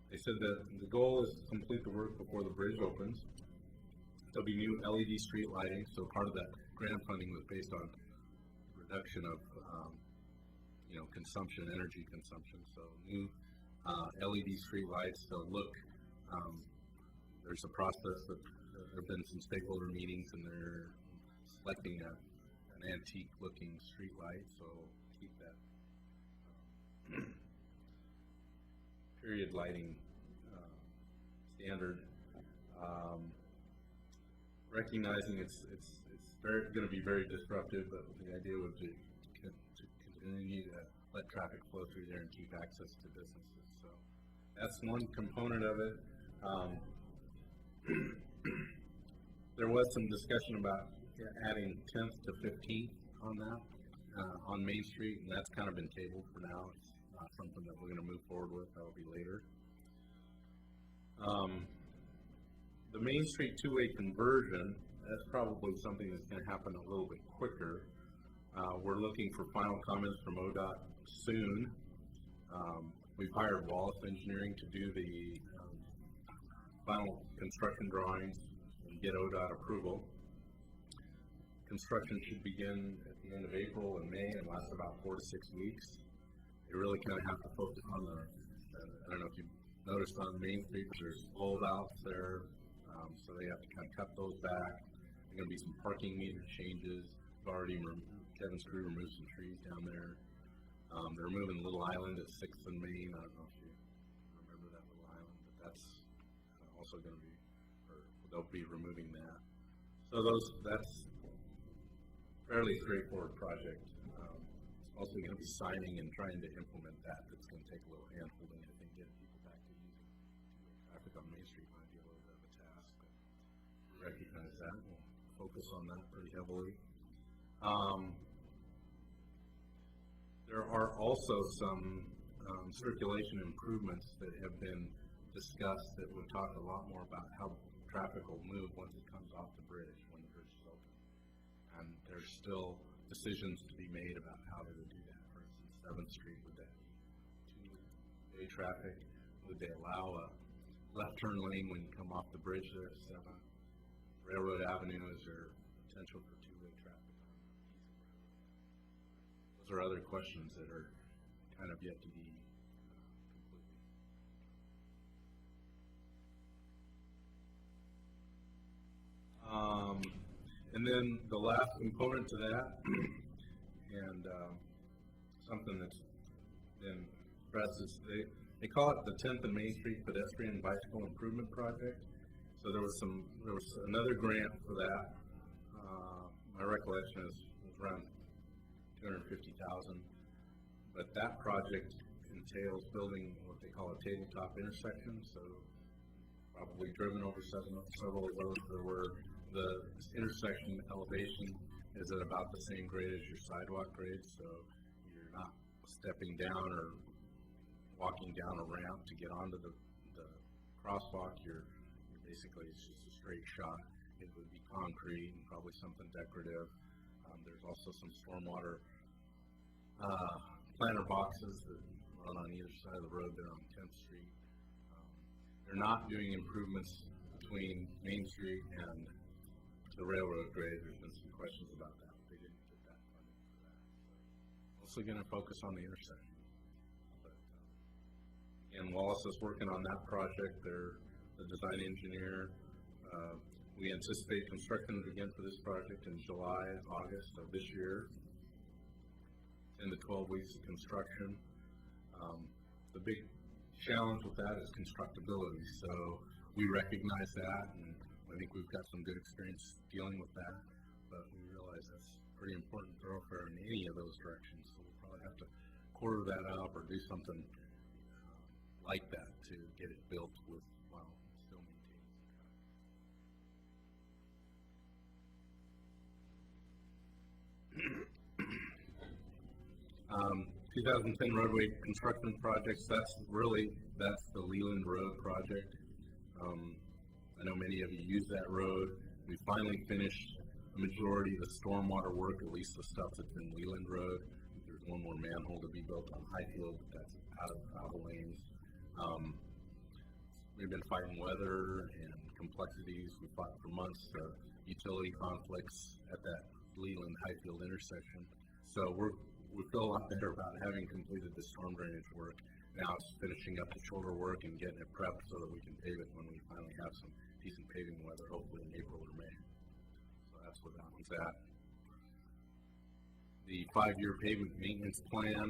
They said that the goal is to complete the work before the bridge opens. There'll be new LED street lighting, so part of that grant funding was based on reduction of energy consumption. So new LED street lights. They'll look. There's a process that there have been some stakeholder meetings, and they're selecting an antique-looking street light, so keep that period lighting standard. Recognizing it's going to be very disruptive, but the idea would be to continue to let traffic flow through there and keep access to businesses. So that's one component of it. There was some discussion about adding 10th to 15th on that, on Main Street, and that's kind of been tabled for now. It's not something that we're going to move forward with. That will be later. The Main Street two-way conversion, that's probably something that's going to happen a little bit quicker. We're looking for final comments from ODOT soon. We've hired Wallace Engineering to do the final construction drawings and get ODOT approval. Construction should begin at the end of April and May and last about 4 to 6 weeks. they really kind of have to focus on I don't know if you noticed on Main Street, there's fold-outs there, so they have to kind of cut those back. There's going to be some parking meter changes. Kevin's crew removed some trees down there. They're removing Little Island at 6th and Main. I don't know if you remember that Little Island, but that's also going to be, or they'll be removing that. So that's fairly straightforward project. It's mostly going to be signing and trying to implement that. It's going to take a little hand holding. I think getting people back to using two-way traffic on Main Street might be a little bit of a task, but we recognize that. We'll focus on that pretty heavily. There are also some circulation improvements that have been discussed that would talk a lot more about how traffic will move once it comes off the bridge, when the bridge is open. And there's still decisions to be made about how they would do that. For instance, 7th Street, would that be two-way traffic? Would they allow a left turn lane when you come off the bridge there at 7th? Railroad Avenue, is there potential for two-way traffic? Those are other questions that are kind of yet to be completed. And then the last component to that, and something that's been pressed is they call it the 10th and Main Street Pedestrian Bicycle Improvement Project. So there was another grant for that. My recollection is it was around $250,000, but that project entails building what they call a tabletop intersection. So probably driven over several of those where the intersection elevation is at about the same grade as your sidewalk grade, so you're not stepping down or walking down a ramp to get onto the crosswalk. You're basically, it's just a straight shot. It would be concrete and probably something decorative. There's also some stormwater planter boxes that run on either side of the road there on 10th Street. They're not doing improvements between Main Street and the railroad grade. There's been some questions about that. They didn't get that funding for that. So also going to focus on the intersection. But, and Wallace is working on that project. They're the design engineer. We anticipate construction to begin for this project in July, August of this year. 10 to 12 weeks of construction. The big challenge with that is constructability. So we recognize that, and I think we've got some good experience dealing with that. But we realize that's a pretty important thoroughfare in any of those directions. So we'll probably have to quarter that up or do something like that to get it built with while still maintaining some traffic. 2010 roadway construction projects, that's the Leland Road project. I know many of you use that road. We finally finished the majority of the stormwater work, at least the stuff that's in Leland Road. There's one more manhole to be built on Highfield, but that's out of the lanes. We've been fighting weather and complexities. We fought for months utility conflicts at that Leland-Highfield intersection. So we feel a lot better about having completed the storm drainage work. Now it's finishing up the shoulder work and getting it prepped so that we can pave it when we finally have some decent paving weather, hopefully in April or May. So that's what that one's at. The 5-year pavement maintenance plan,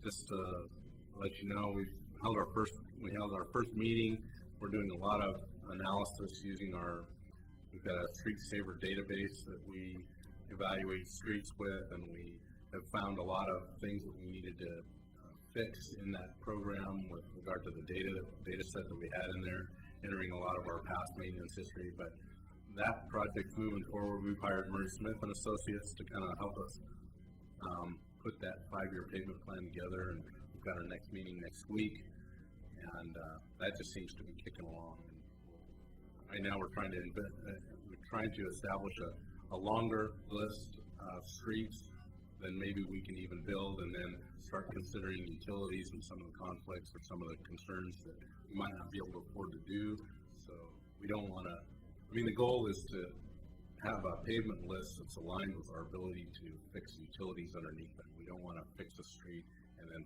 just to let you know, we held our first meeting. We're doing a lot of analysis using we've got a Street Saver database that we evaluate streets with, and we have found a lot of things that we needed to fix in that program with regard to the data set that we had in there, entering a lot of our past maintenance history. But that project's moving forward. We've hired Murray Smith and Associates to kind of help us put that 5-year pavement plan together, and we've got our next meeting next week, and that just seems to be kicking along. And right now we're trying to establish a longer list of streets than maybe we can even build, and then start considering utilities and some of the conflicts or some of the concerns that we might not be able to afford to do. So we don't want to, the goal is to have a pavement list that's aligned with our ability to fix utilities underneath it. We don't want to fix a street and then,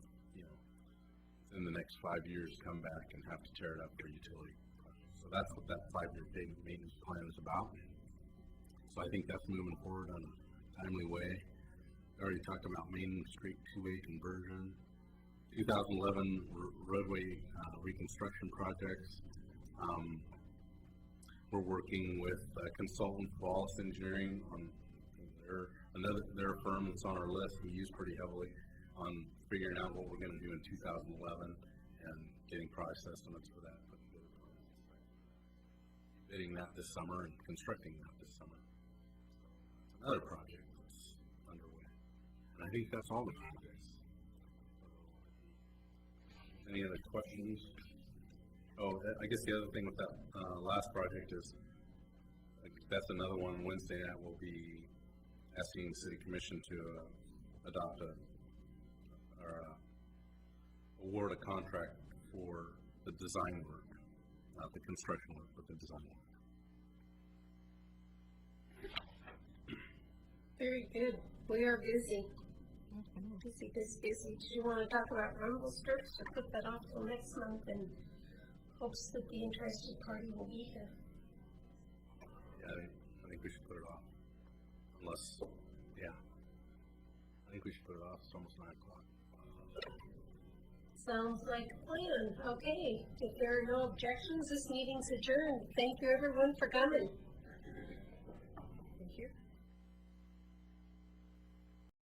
in the next 5 years, come back and have to tear it up for utility projects. So that's what that 5-year pavement maintenance plan is about. So I think that's moving forward on a timely way. I already talked about Main Street 2-way conversion, 2011 roadway reconstruction projects. We're working with a consultant, Wallace Engineering, on their firm that's on our list we use pretty heavily on figuring out what we're going to do in 2011 and getting price estimates for that. Bidding that this summer and constructing that this summer. It's another project that's underway. And I think that's all the projects. Any other questions? Oh, I guess the other thing with that last project is, that's another one. Wednesday night we'll be asking the city commission to adopt award a contract for the design work, not the construction work, but the design work. Very good. We are busy. Busy. Did you want to talk about rumble strips or put that off till next month in hopes that the interested party will be here? Yeah, I think we should put it off. Unless, yeah. I think we should put it off. It's almost 9 o'clock. Sounds like a plan. Okay. If there are no objections, this meeting's adjourned. Thank you everyone for coming.